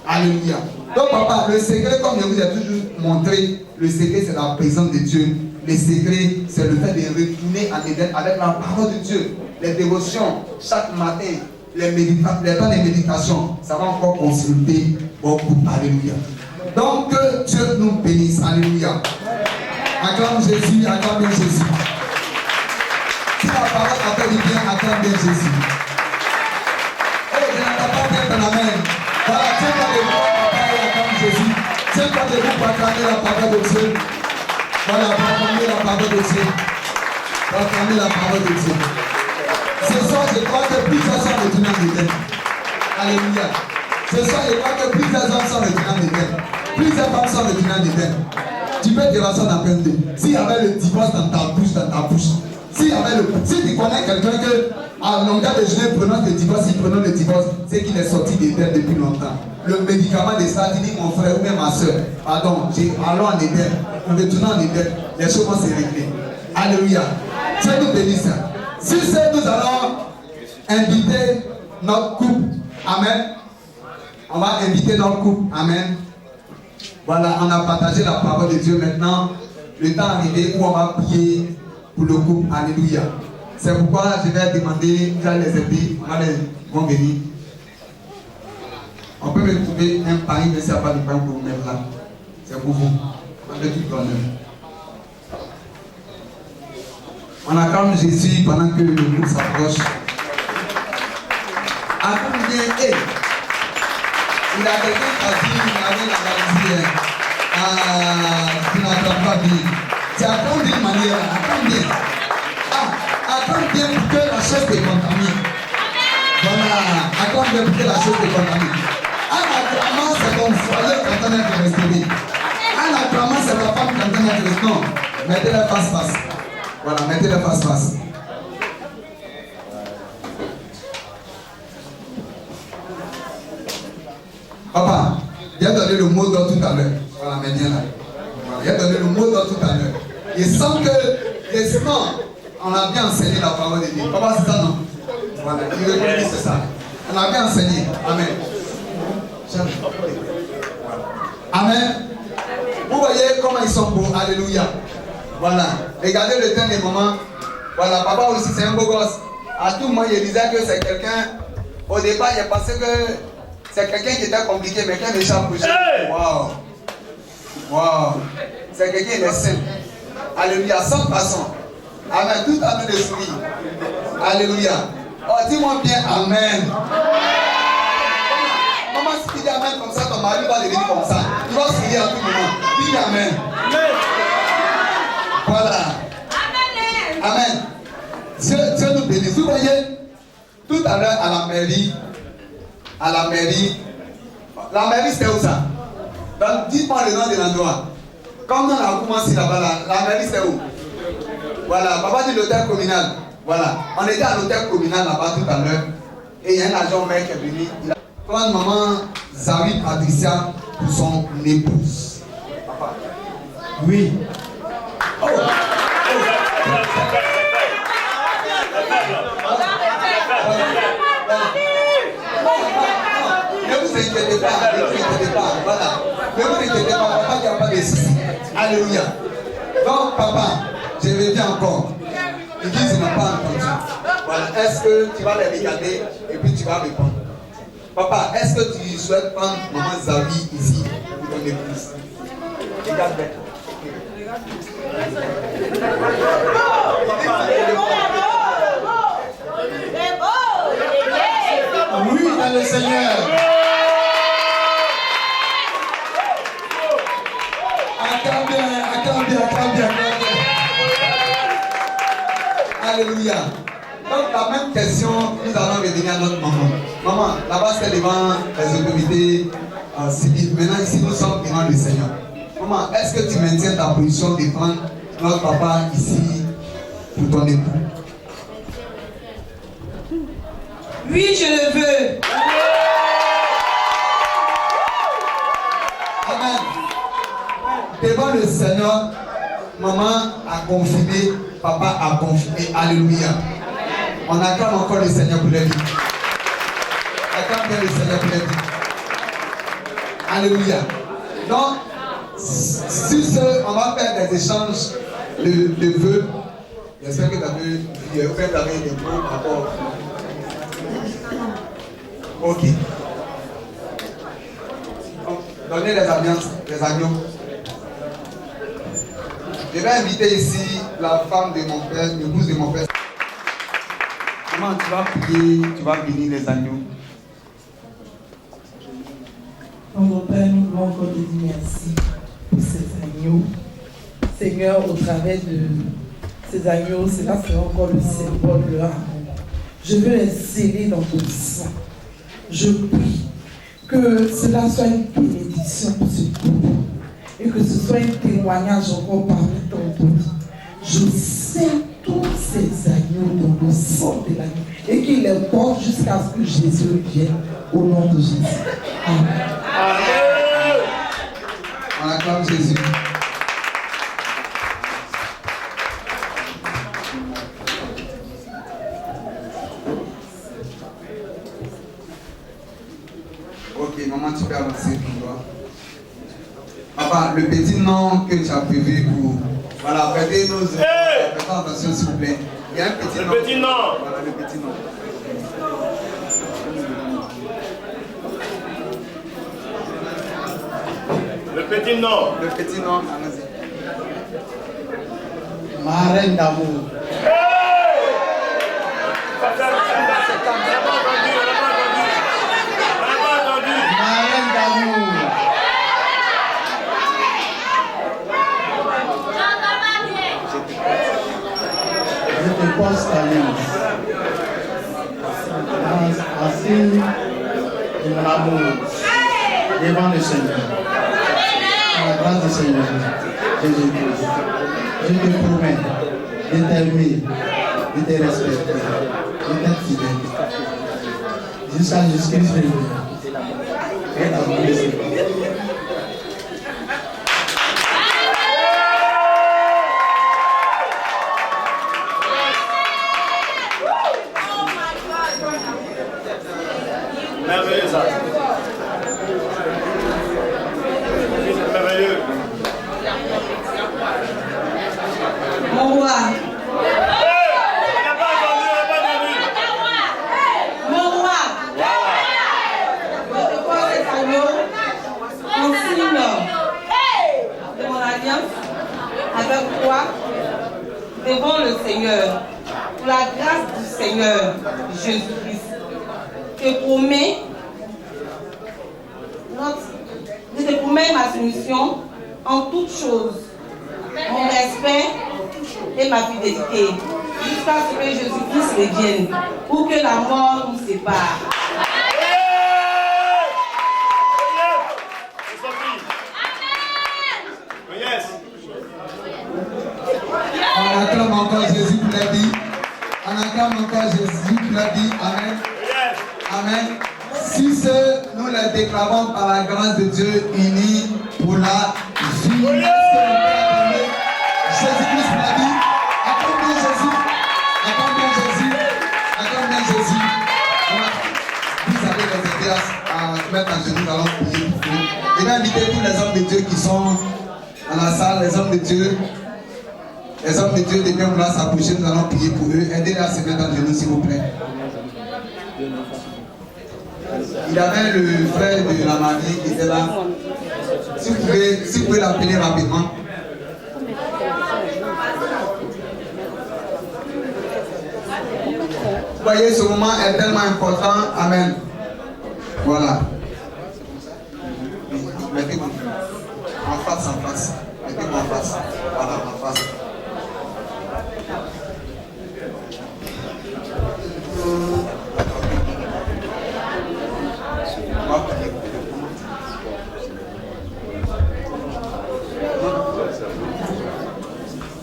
Alléluia. Donc, papa, le secret, comme je vous ai toujours montré, le secret, c'est la présence de Dieu. Le secret, c'est le fait de retourner en Éden avec la parole de Dieu. Les dévotions, chaque matin, les temps de méditation, ça va encore consulter beaucoup. Alléluia. Donc, que Dieu nous bénisse. Alléluia. Acclame Jésus, acclame bien Jésus. Si la parole appelle bien, acclame bien Jésus. Oh, je n'entends pas bien ton amen. Voilà, tiens-toi debout, papa, et acclame Jésus. Tiens-toi debout pour acclamer la parole de Dieu. Voilà, pour acclamer la parole de Dieu. Pour acclamer la parole de Dieu. Ce soir, je crois que plusieurs sont retournés en Éden. Alléluia. Ce soir, je crois que plusieurs hommes sont retournés en Éden. Plusieurs femmes sont retournées en Éden. Tu peux te rassurer dans plein de. S'il y avait le divorce dans ta bouche, si tu connais quelqu'un que à longueur de journée prenant le divorce, il prenant le divorce, c'est qu'il est sorti d'Éden depuis longtemps. Le médicament de ça, tu dis mon frère ou même ma soeur, pardon, allons en Éden, en retournant en Éden, les choses vont se régler. Alléluia. Dieu nous bénisse. Si c'est, nous allons inviter notre couple. Amen. On va inviter notre couple. Amen. Voilà, on a partagé la parole de Dieu. Maintenant, le temps est arrivé où on va prier pour le couple. Alléluia. C'est pourquoi je vais demander, vous allez les aider, ils vont venir. On peut me trouver un pari, mais s'il n'y a pas de pain pour vous mettre là. C'est pour vous. Avec tout l'honneur. On acclame Jésus pendant que le groupe s'approche. À combien est? Il y a quelqu'un qui a dit, il avait la maladie. Tu n'attends pas bien. Tu attends d'une manière, attends bien. Attends bien pour que la chose te contamine. Voilà, attends bien pour que la chose te contamine. En acclamant, c'est ton foyer qui est en train d'être restauré. En acclamant, c'est ta femme qui est en train d'être restaurée. Non, mettez-les face-face. Voilà, mettez-les face-face. Papa, il a donné le mot d'ordre tout à l'heure. Voilà, mais viens là. Voilà, il a donné le mot d'ordre tout à l'heure. Il semble que les sements, on a bien enseigné la parole de Dieu. Papa, c'est ça, non? Voilà, il reconnaît c'est ça. On a bien enseigné. Amen. Amen. Vous voyez comment ils sont beaux. Alléluia. Voilà. Regardez le temps des moments. Voilà, papa aussi, c'est un beau gosse. À tout moment, il disait que c'est quelqu'un. Au départ, il pensait que c'est quelqu'un qui était compliqué, mais qui est déjà bougé. Waouh! Waouh! C'est quelqu'un qui est simple. Alléluia, sans façon. Amen. Tout à fait de sourire. Alléluia. Oh, dis-moi bien Amen. Comment si tu dis Amen comme ça, ton mari va devenir comme ça. Tu vas sourire à tout moment. Dis Amen. Voilà. Amen. Dieu nous bénisse. Vous voyez, tout à l'heure à la mairie, la mairie c'était où ça? Donc dites-moi le nom de l'endroit. Comme on a commencé là-bas, la mairie c'est où? Voilà, papa dit l'hôtel communal. Voilà, on était à l'hôtel communal là-bas tout à l'heure. Et il y a un agent maire qui est venu. Il a pris maman Zari Patricia pour son épouse. Papa. Oui. Oh. Ne vous inquiétez pas, voilà. Ne vous inquiétez pas, papa, il n'y a pas de soucis. Alléluia. Donc, papa, je reviens encore. Ils disent qu'ils n'ont pas entendu. Voilà. Est-ce que tu vas les regarder et puis tu vas répondre? Papa, est-ce que tu souhaites prendre maman Zawi ici pour ton épouse? Regarde bien. Oui, dans le Seigneur. Acclame bien. Alléluia. Donc la même question, nous allons revenir à notre maman. Maman, là-bas c'est devant les autorités civiles. Maintenant ici nous sommes devant le Seigneur. Maman, est-ce que tu maintiens ta position de prendre notre papa ici pour ton époux? Oui, je le veux. Amen. Devant le Seigneur, maman a confirmé, papa a confirmé. Alléluia. On acclame encore le Seigneur pour la vie. Acclame bien le Seigneur pour la vie. Alléluia. Donc, sur ce, on va faire des échanges de vœux. J'espère que tu as préparé des mots par rapport. Ok. Donnez les alliances, les agneaux. Je vais inviter ici la femme de mon père, l'épouse de mon père. Comment tu vas prier, tu vas bénir les agneaux. Mon Père, nous voulons encore te dire merci pour ces agneaux. Seigneur, au travers de ces agneaux, cela sera encore le symbole de leur amour. Je veux les sceller dans ton sang. Je prie que cela soit une bénédiction pour ce groupe et que ce soit un témoignage encore parmi ton peuple. Je scelle tous ces agneaux dans le sang de l'agneau et qu'il les porte jusqu'à ce que Jésus vienne au nom de Jésus. Amen. Amen. On acclame Jésus. Ok, maman, tu peux avancer pour toi. Papa, le petit nom que tu as prévu pour... Voilà, prêtez nos... Faites attention s'il vous plaît. Il y a un petit nom. Le petit nom. Voilà, le petit nom. Le petit nom. Le petit nom, allons-y. Ma reine d'amour. Ma reine d'amour. Je te pose l'alliance. En signe de mon amour devant le Seigneur. À la grâce du Seigneur Jésus-Christ. Je te promets de t'aimer, de te respecter, de t'être fidèle. Jusqu'à Jésus-Christ le Seigneur. Et dans le Seigneur. Merveilleux ça. Merveilleux. Mon roi. Mon roi. Je te pose les agneaux en signe de mon alliance avec toi devant le Seigneur. Pour la grâce du Seigneur Jésus-Christ. Je te promets ma soumission en toutes choses, mon respect et ma fidélité, jusqu'à ce que Jésus-Christ revienne, ou que la mort nous sépare. On acclame encore Jésus pour la vie. On acclame encore Jésus pour la vie. Amen. Amen. Si ce, nous les déclarons par la grâce de Dieu unis pour la vie. Jésus-Christ pour la vie. Acclame bien Jésus. Acclame bien Jésus. Acclame bien Jésus. Vous allez les aider à se mettre en genoux, nous allons prier pour vous. Je vais inviter tous les hommes de Dieu qui sont dans la salle, les hommes de Dieu. Les hommes de Dieu devaient vouloir s'approcher, nous allons prier pour eux. Aidez-les à se mettre en genoux, s'il vous plaît. Il y avait le frère de la mariée qui était là. Si vous pouvez l'appeler rapidement. Vous voyez, ce moment est tellement important. Amen. Voilà. Mettez-vous en face, en face. Mettez-vous en face. Voilà, en face.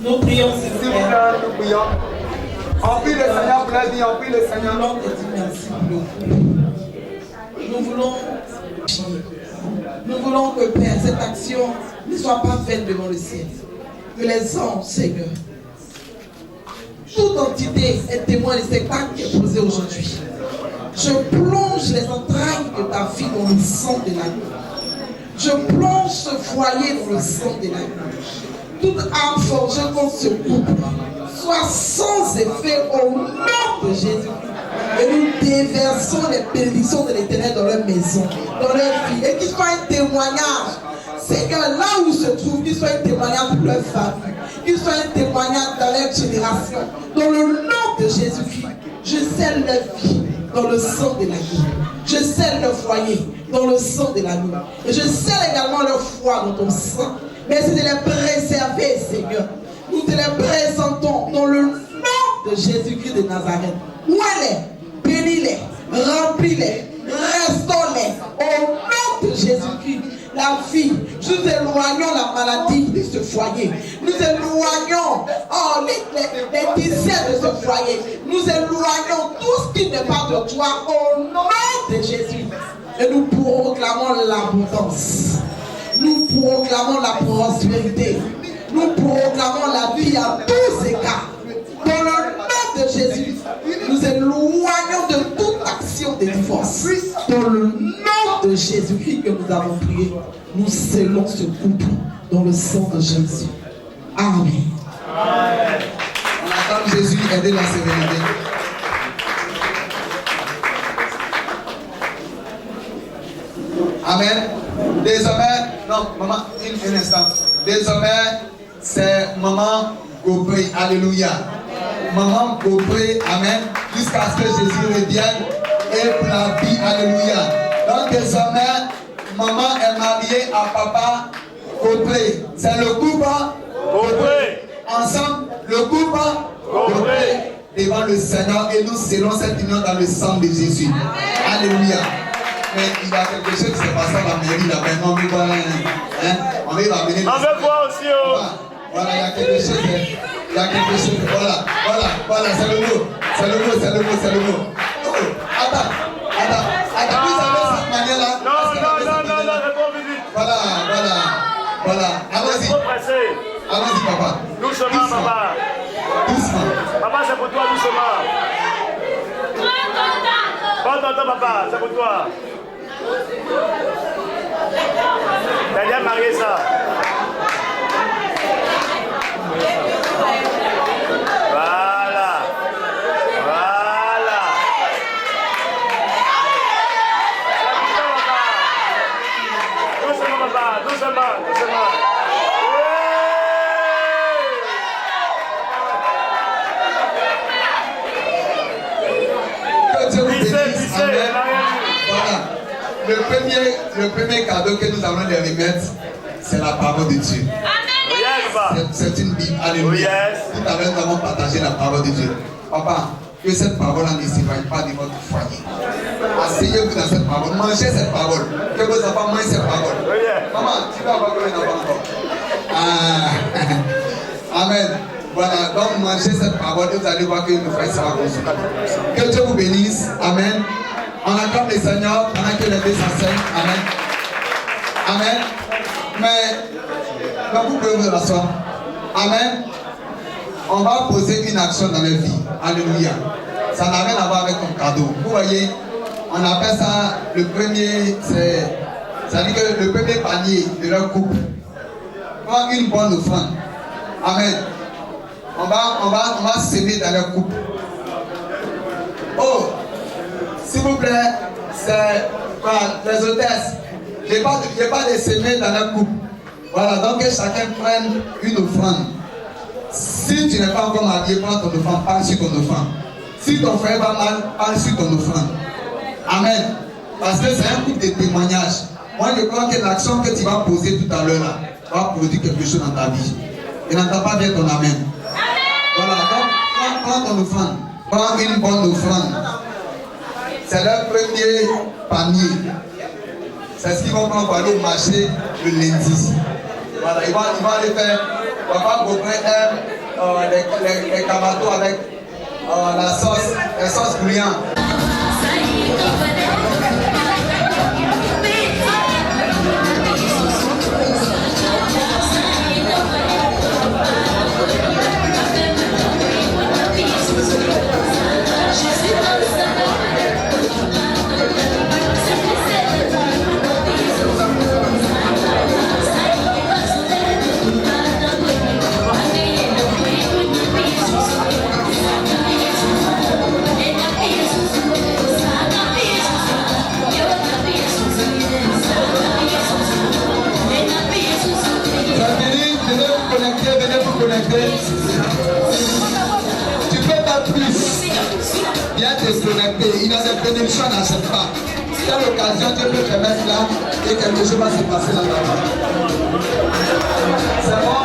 Nous prions, Seigneur. Nous prions. On prie le Seigneur pour la vie, on prie le Seigneur. Nous voulons te dire merci pour le coup. Nous voulons que, Père, cette action ne soit pas faite devant le ciel. Que les anges, Seigneur, toute entité est témoin du spectacle qui est posé aujourd'hui. Je plonge les entrailles de ta vie dans le sang de l'agneau. Je plonge ce foyer dans le sang de l'agneau. Toute âme forgée contre ce couple soit sans effet au nom de Jésus. Et nous déversons les bénédictions de l'Éternel dans leur maison, dans leur vie. Et qu'il soit un témoignage. Seigneur, là où ils se trouvent, qu'il soit un témoignage pour leur famille. Qu'il soit un témoignage dans leur génération. Dans le nom de Jésus-Christ, je scelle leur vie dans le sang de l'agneau. Je scelle leur foyer dans le sang de l'agneau. Et je scelle également leur foi dans ton sang. Merci de les préserver, Seigneur. Nous te les présentons dans le nom de Jésus-Christ de Nazareth. Ouais-les, bénis-les, remplis-les, restaure-les au nom de Jésus-Christ. La vie, nous éloignons la maladie de ce foyer. Nous éloignons les disciples de ce foyer. Nous éloignons tout ce qui n'est pas de toi au nom de Jésus. Et nous proclamons l'abondance. Nous proclamons la prospérité. Nous proclamons la vie à tous égards. Dans le nom de Jésus, nous éloignons de toute action de divorce. Dans le nom de Jésus-Christ que nous avons prié, nous scellons ce couple dans le sang de Jésus. Amen. On attend Jésus aider la sérénité. Amen. Désormais, non, maman, un instant. Désormais, c'est maman Gopré. Alléluia. Maman Gopré, amen. Jusqu'à ce que Jésus revienne et pour la vie. Alléluia. Donc désormais, maman est mariée à papa Gopré. C'est le couple Gopré. Ensemble, le couple Gopré. Devant le Seigneur et nous scellons cette union dans le sang de Jésus. Alléluia. Mais il y a quelque chose qui s'est passé à la mairie là maintenant. On va amener. On veut voir aussi. Voilà, il y a quelque chose. Il y a quelque chose. Voilà, c'est le mot. C'est le mot. Oh, attends. Vous avez cette manière là. Non, réponds vite. Voilà. Allons-y, papa. Doucement, papa. Doucement. Papa, c'est pour toi, doucement. Prends ton temps, papa, c'est pour toi. T'as déjà marié ça. Voilà. Doucement, papa. Doucement. Que Dieu vous bénisse. Amen. Voilà. Le premier cadeau que nous allons leur remettre, c'est la parole de Dieu. C'est une Bible. Alléluia. Tout à l'heure, nous avons partagé la parole de Dieu. Papa, que cette parole ne s'éloigne pas de votre foyer. Asseyez-vous dans cette parole. Mangez cette parole. Que vos enfants mangent cette parole. Maman, tu vas avoir combien d'enfants encore? Amen. Voilà, donc mangez cette parole et vous allez voir que nous frères sera construit. Que Dieu vous bénisse. Amen. On acclame les Seigneurs pendant que les deux s'enseignent. Amen. Mais vous pouvez vous rasseoir. Amen. On va poser une action dans leur vie. Alléluia. Ça n'a rien à voir avec ton cadeau. Vous voyez, on appelle ça le premier, c'est-à-dire que le premier panier de leur couple. Prends une bonne offrande. Amen. On va s'aimer dans leur couple. Oh, s'il vous plaît, c'est les hôtesses. Je n'ai pas de s'aimer dans leur couple. Voilà, donc que chacun prenne une offrande. Si tu n'es pas encore marié, prends ton offrande, parle sur ton offrande. Si ton frère va mal, parle sur ton offrande. Amen. Parce que c'est un coup de témoignage. Moi, je crois que l'action que tu vas poser tout à l'heure là va produire quelque chose dans ta vie. Et n'entends pas bien ton amen. Voilà, donc prends ton offrande. Prends une bonne offrande. C'est leur premier panier. C'est ce qu'ils vont prendre pour aller au marché le lundi. Voilà, ils vont aller faire. Papa Gopré aime les cabatos avec la sauce bouillante. il a des bénédictions, n'achète pas. Si à l'occasion, Dieu peut te mettre là et quelque chose va se passer là-bas. C'est bon?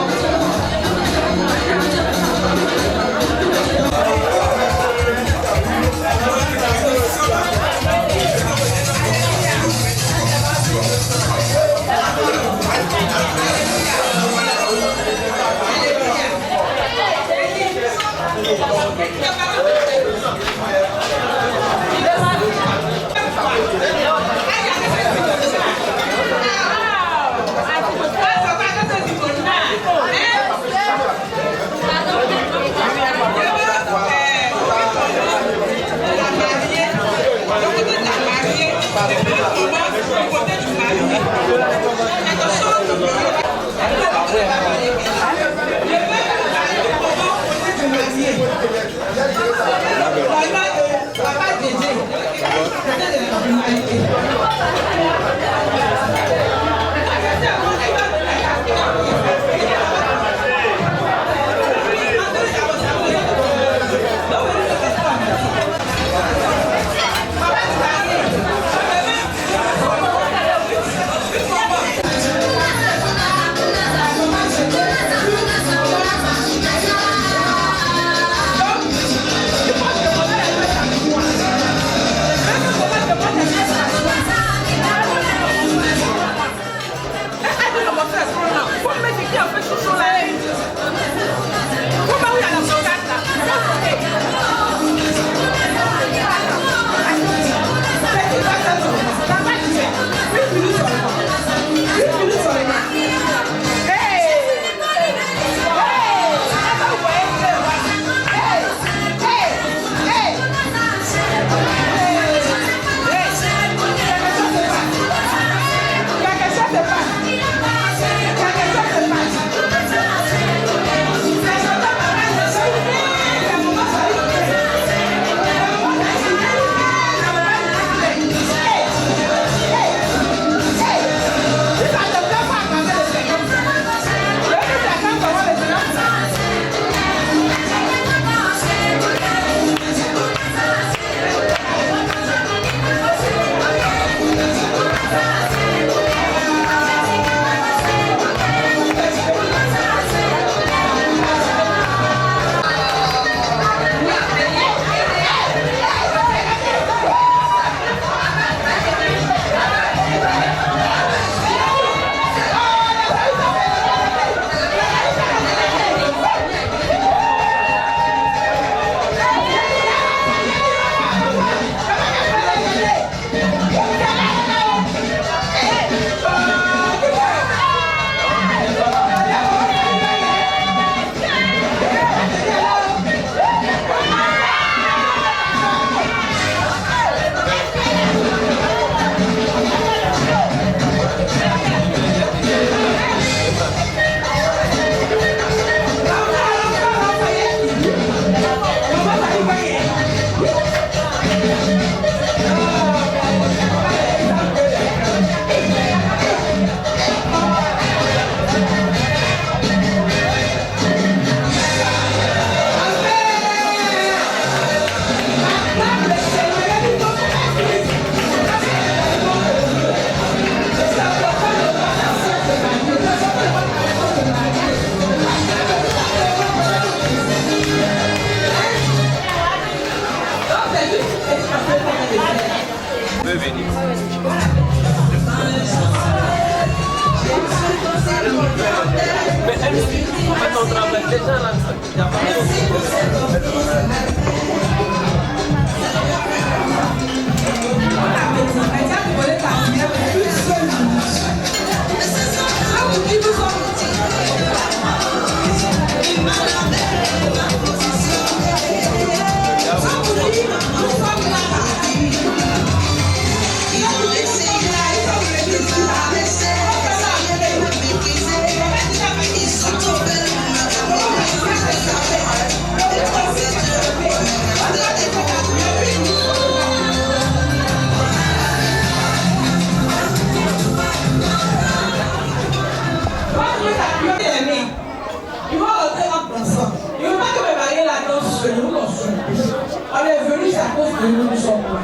cause de nous, nous sommes là.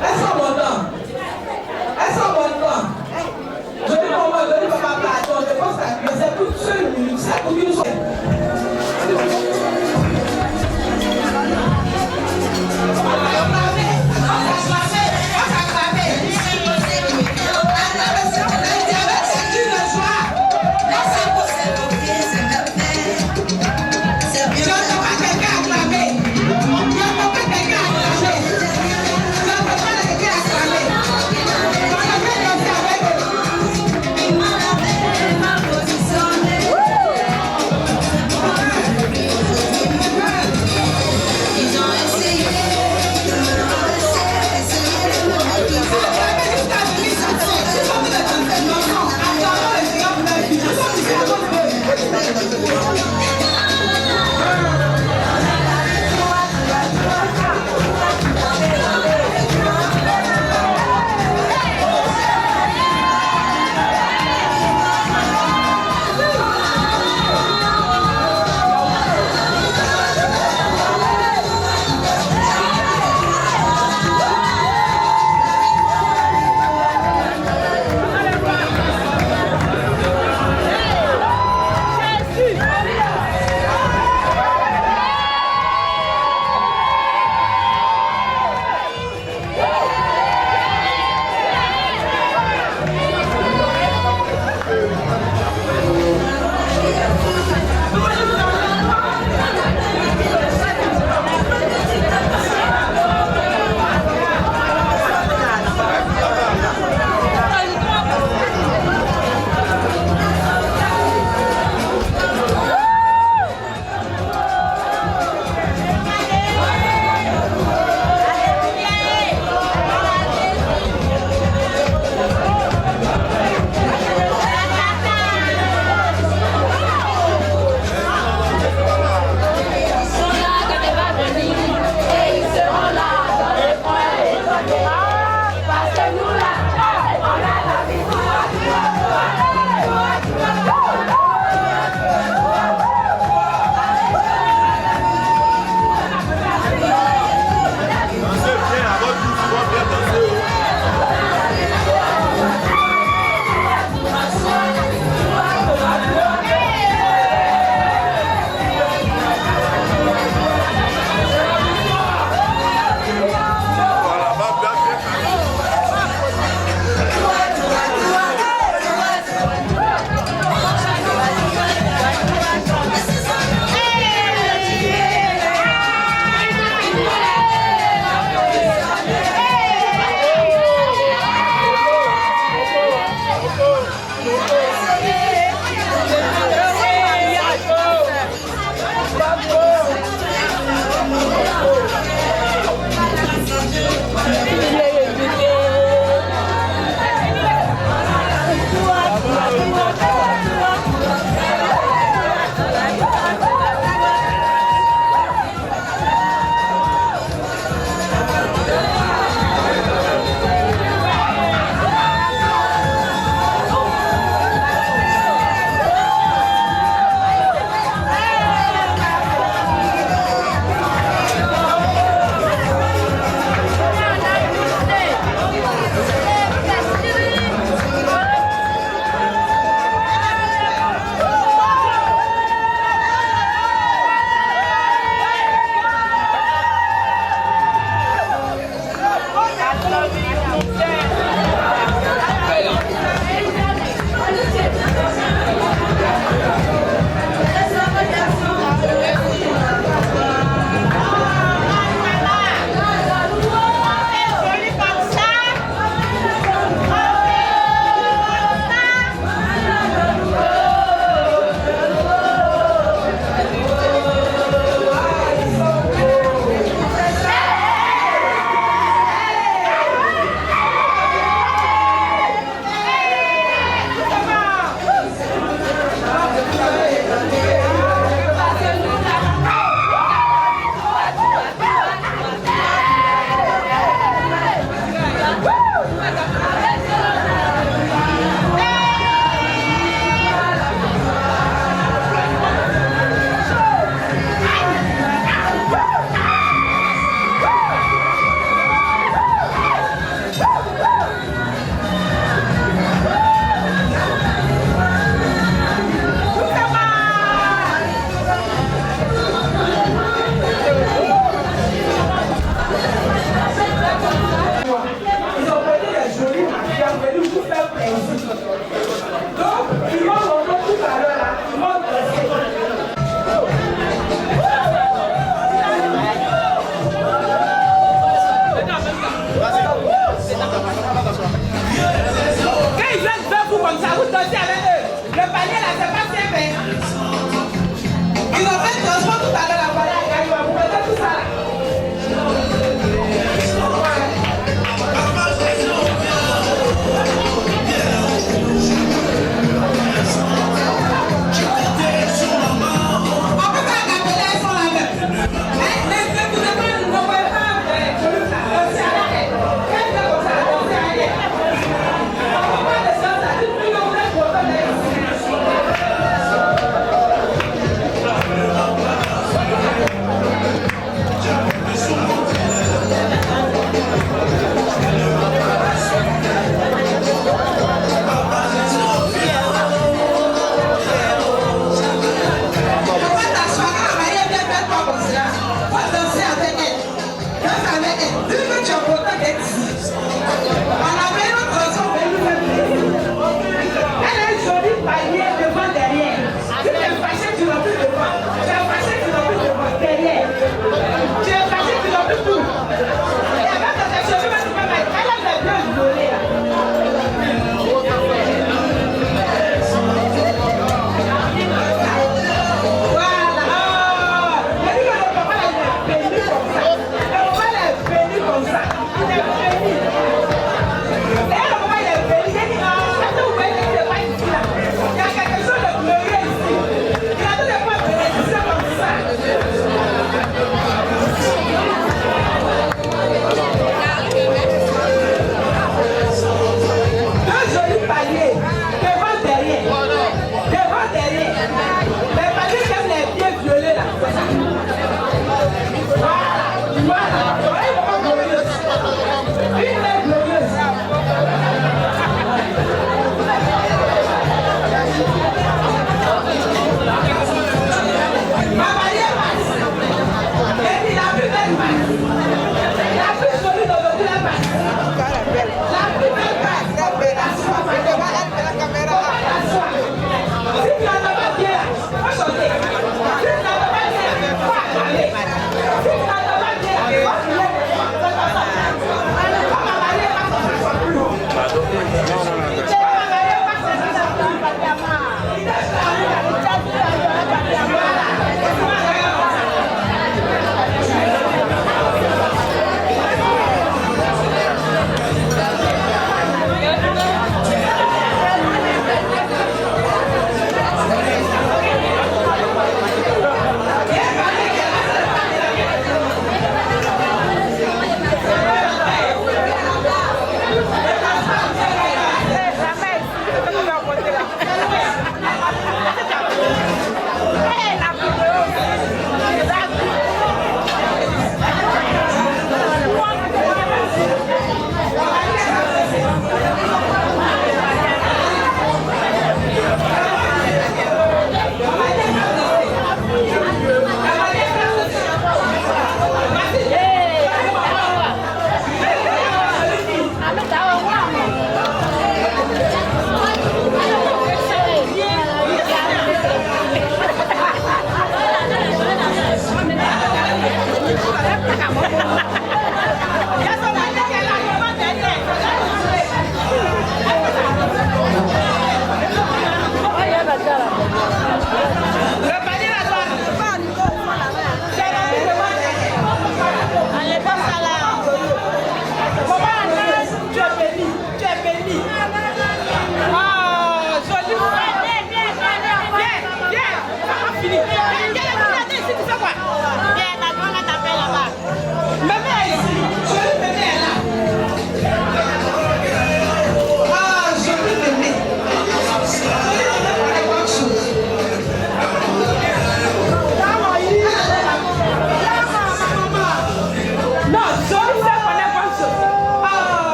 Elles sont contentes. Elles sont contentes. Je dis maman, je dis papa, pardon, je pense à Dieu. C'est pour ceux qui c'est pour qu'ils nous soient. Ma position.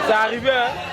C'est arrivé, hein?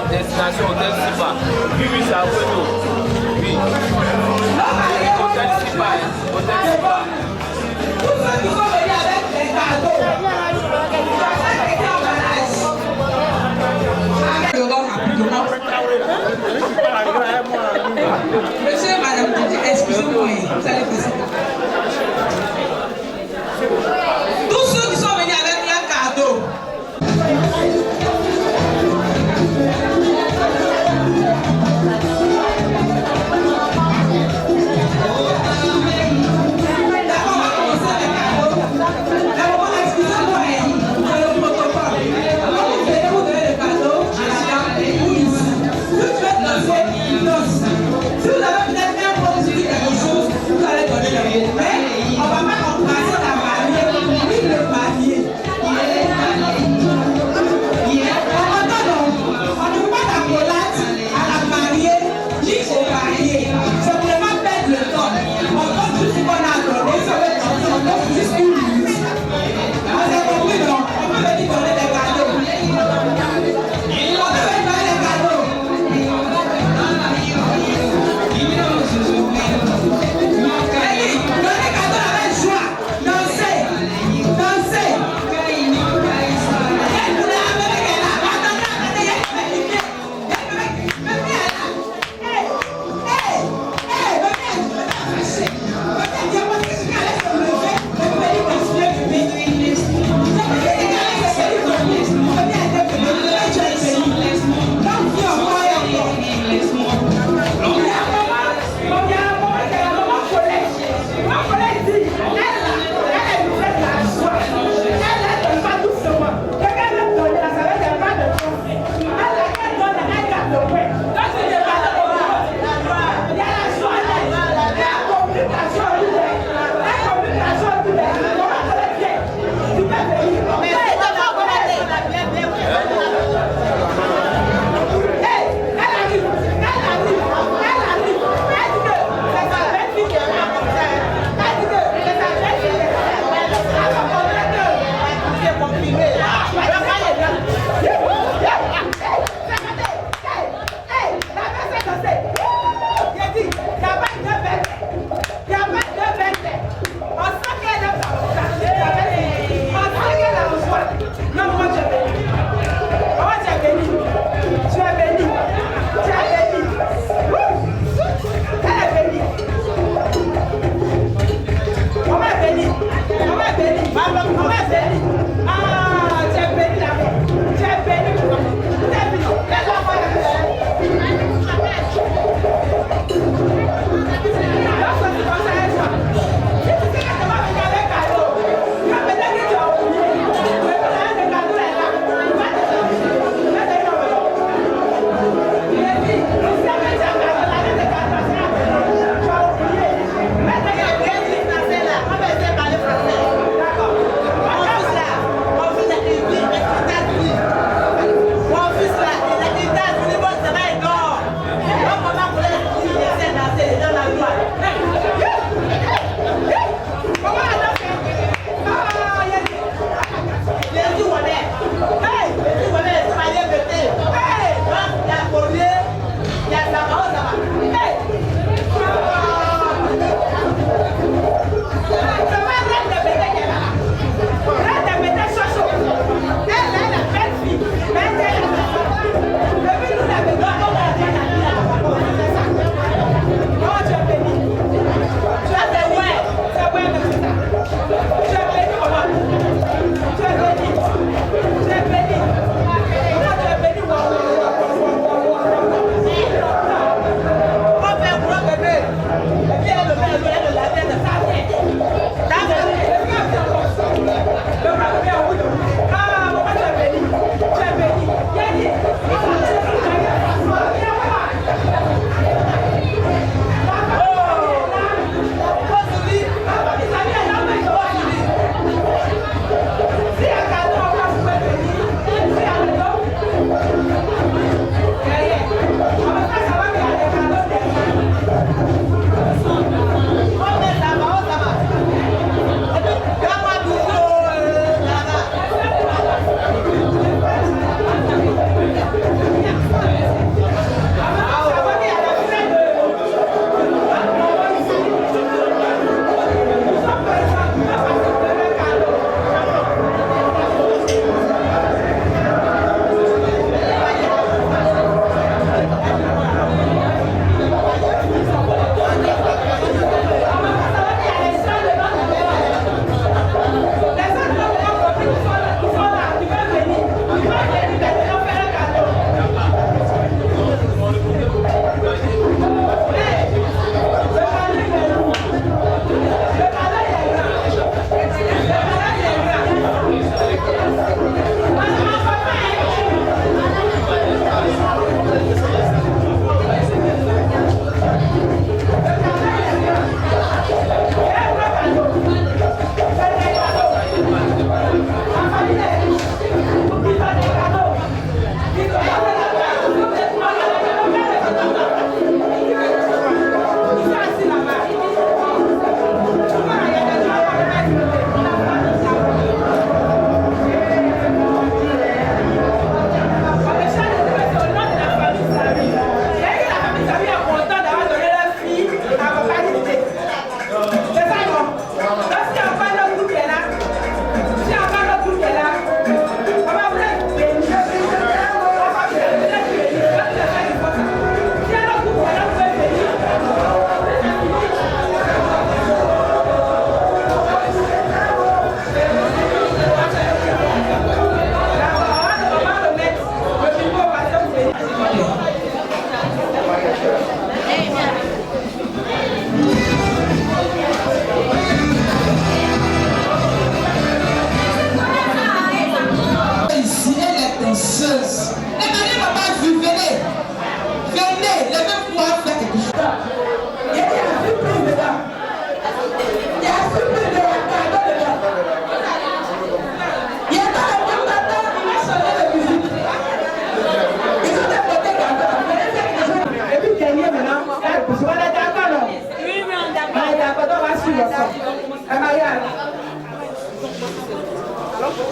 Destination Hôtel Sipa. Oui, c'est à Renault. Oui. Hôtel Sipa. Hôtel Sipa. Tous ceux qui sont venus avec les cadeaux. Monsieur et madame, excusez-moi, vous allez passer. Tous ceux qui sont venus avec leurs cadeaux. On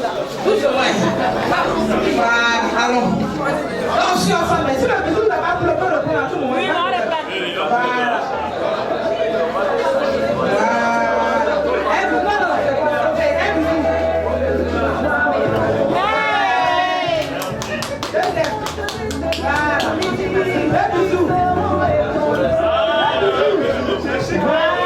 Doucement. Voilà, allons. Non, je suis ensemble, mais si le bisou n'a pas pris le prendre à tout moment. Oui, non, les plaques. Voilà. Bye.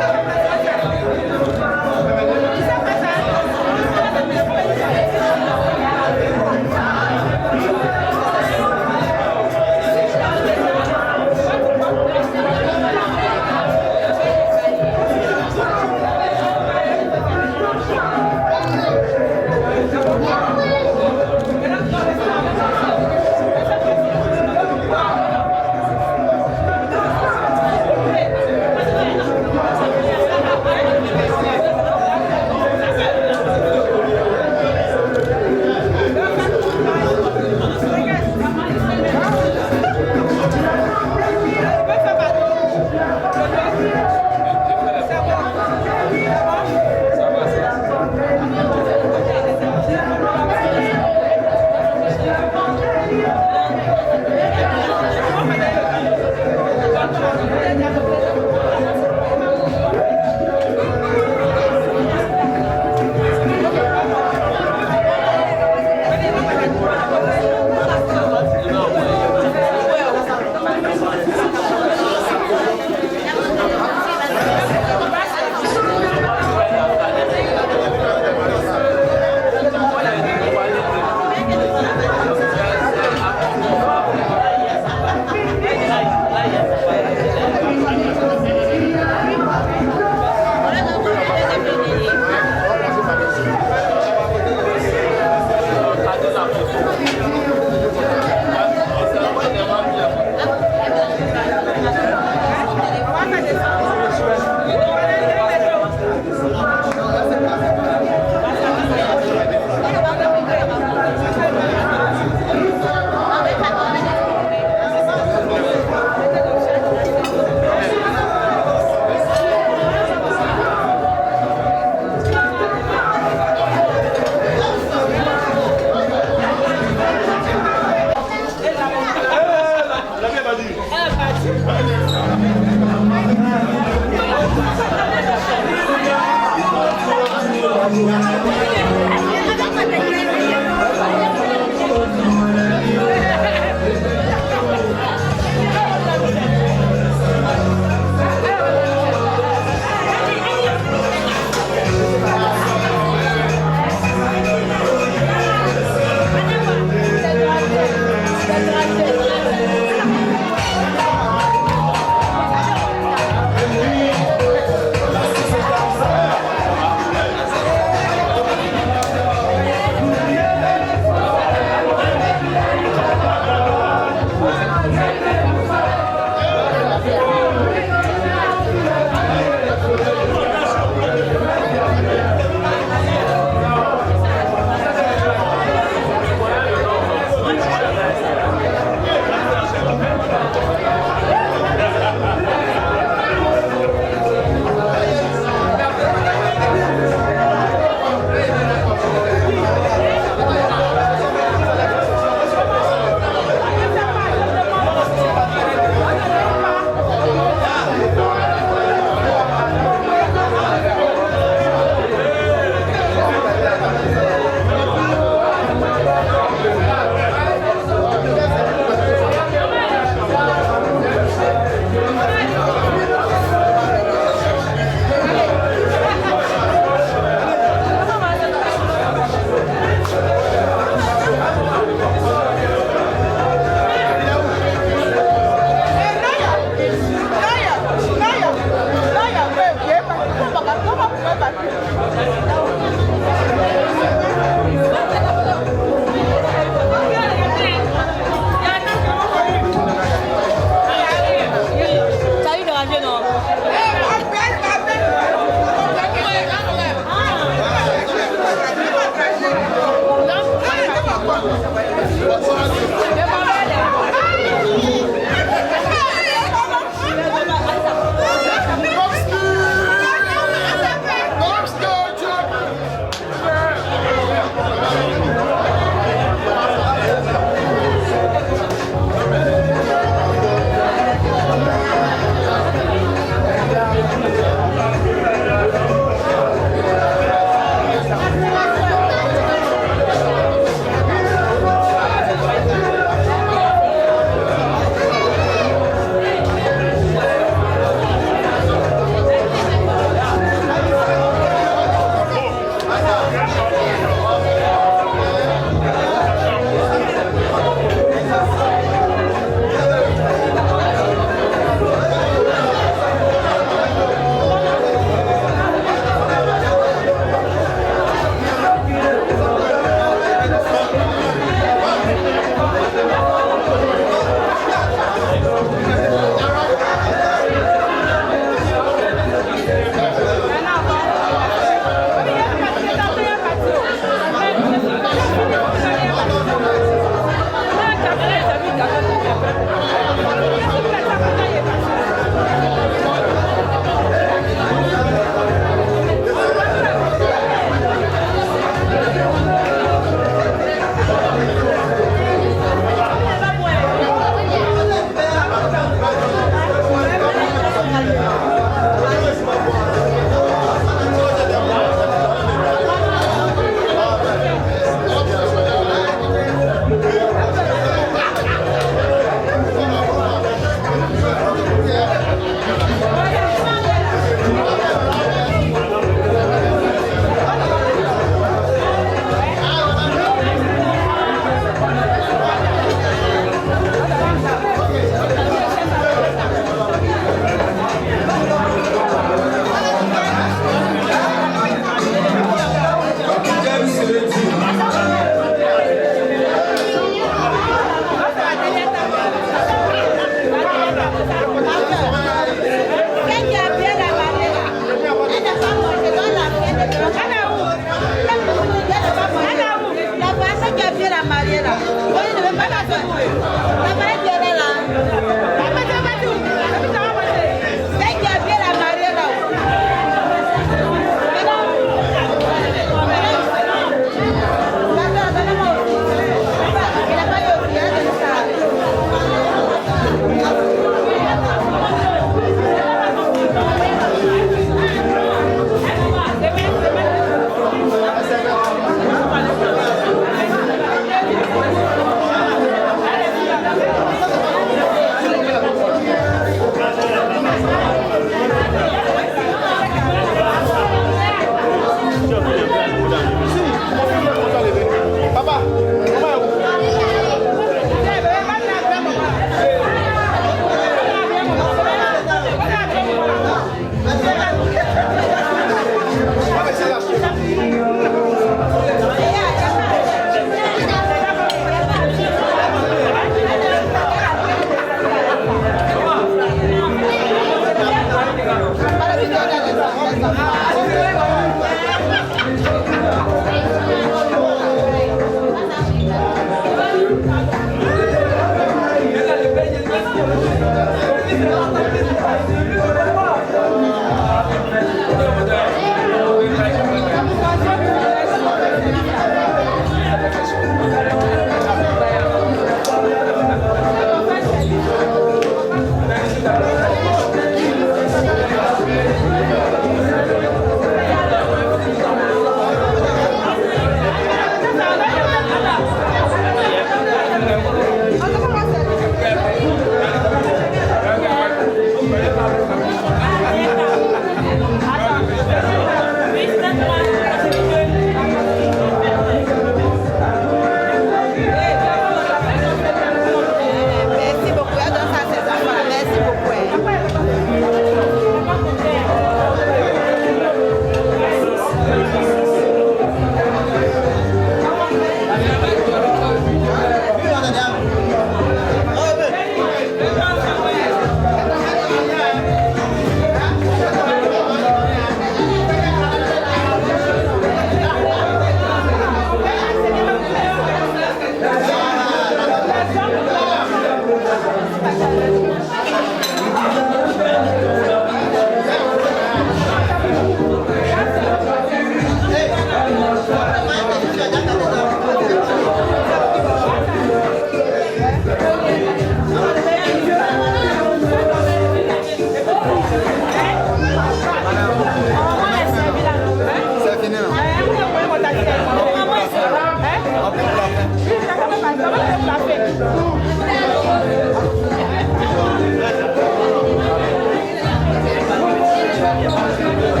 Thank you.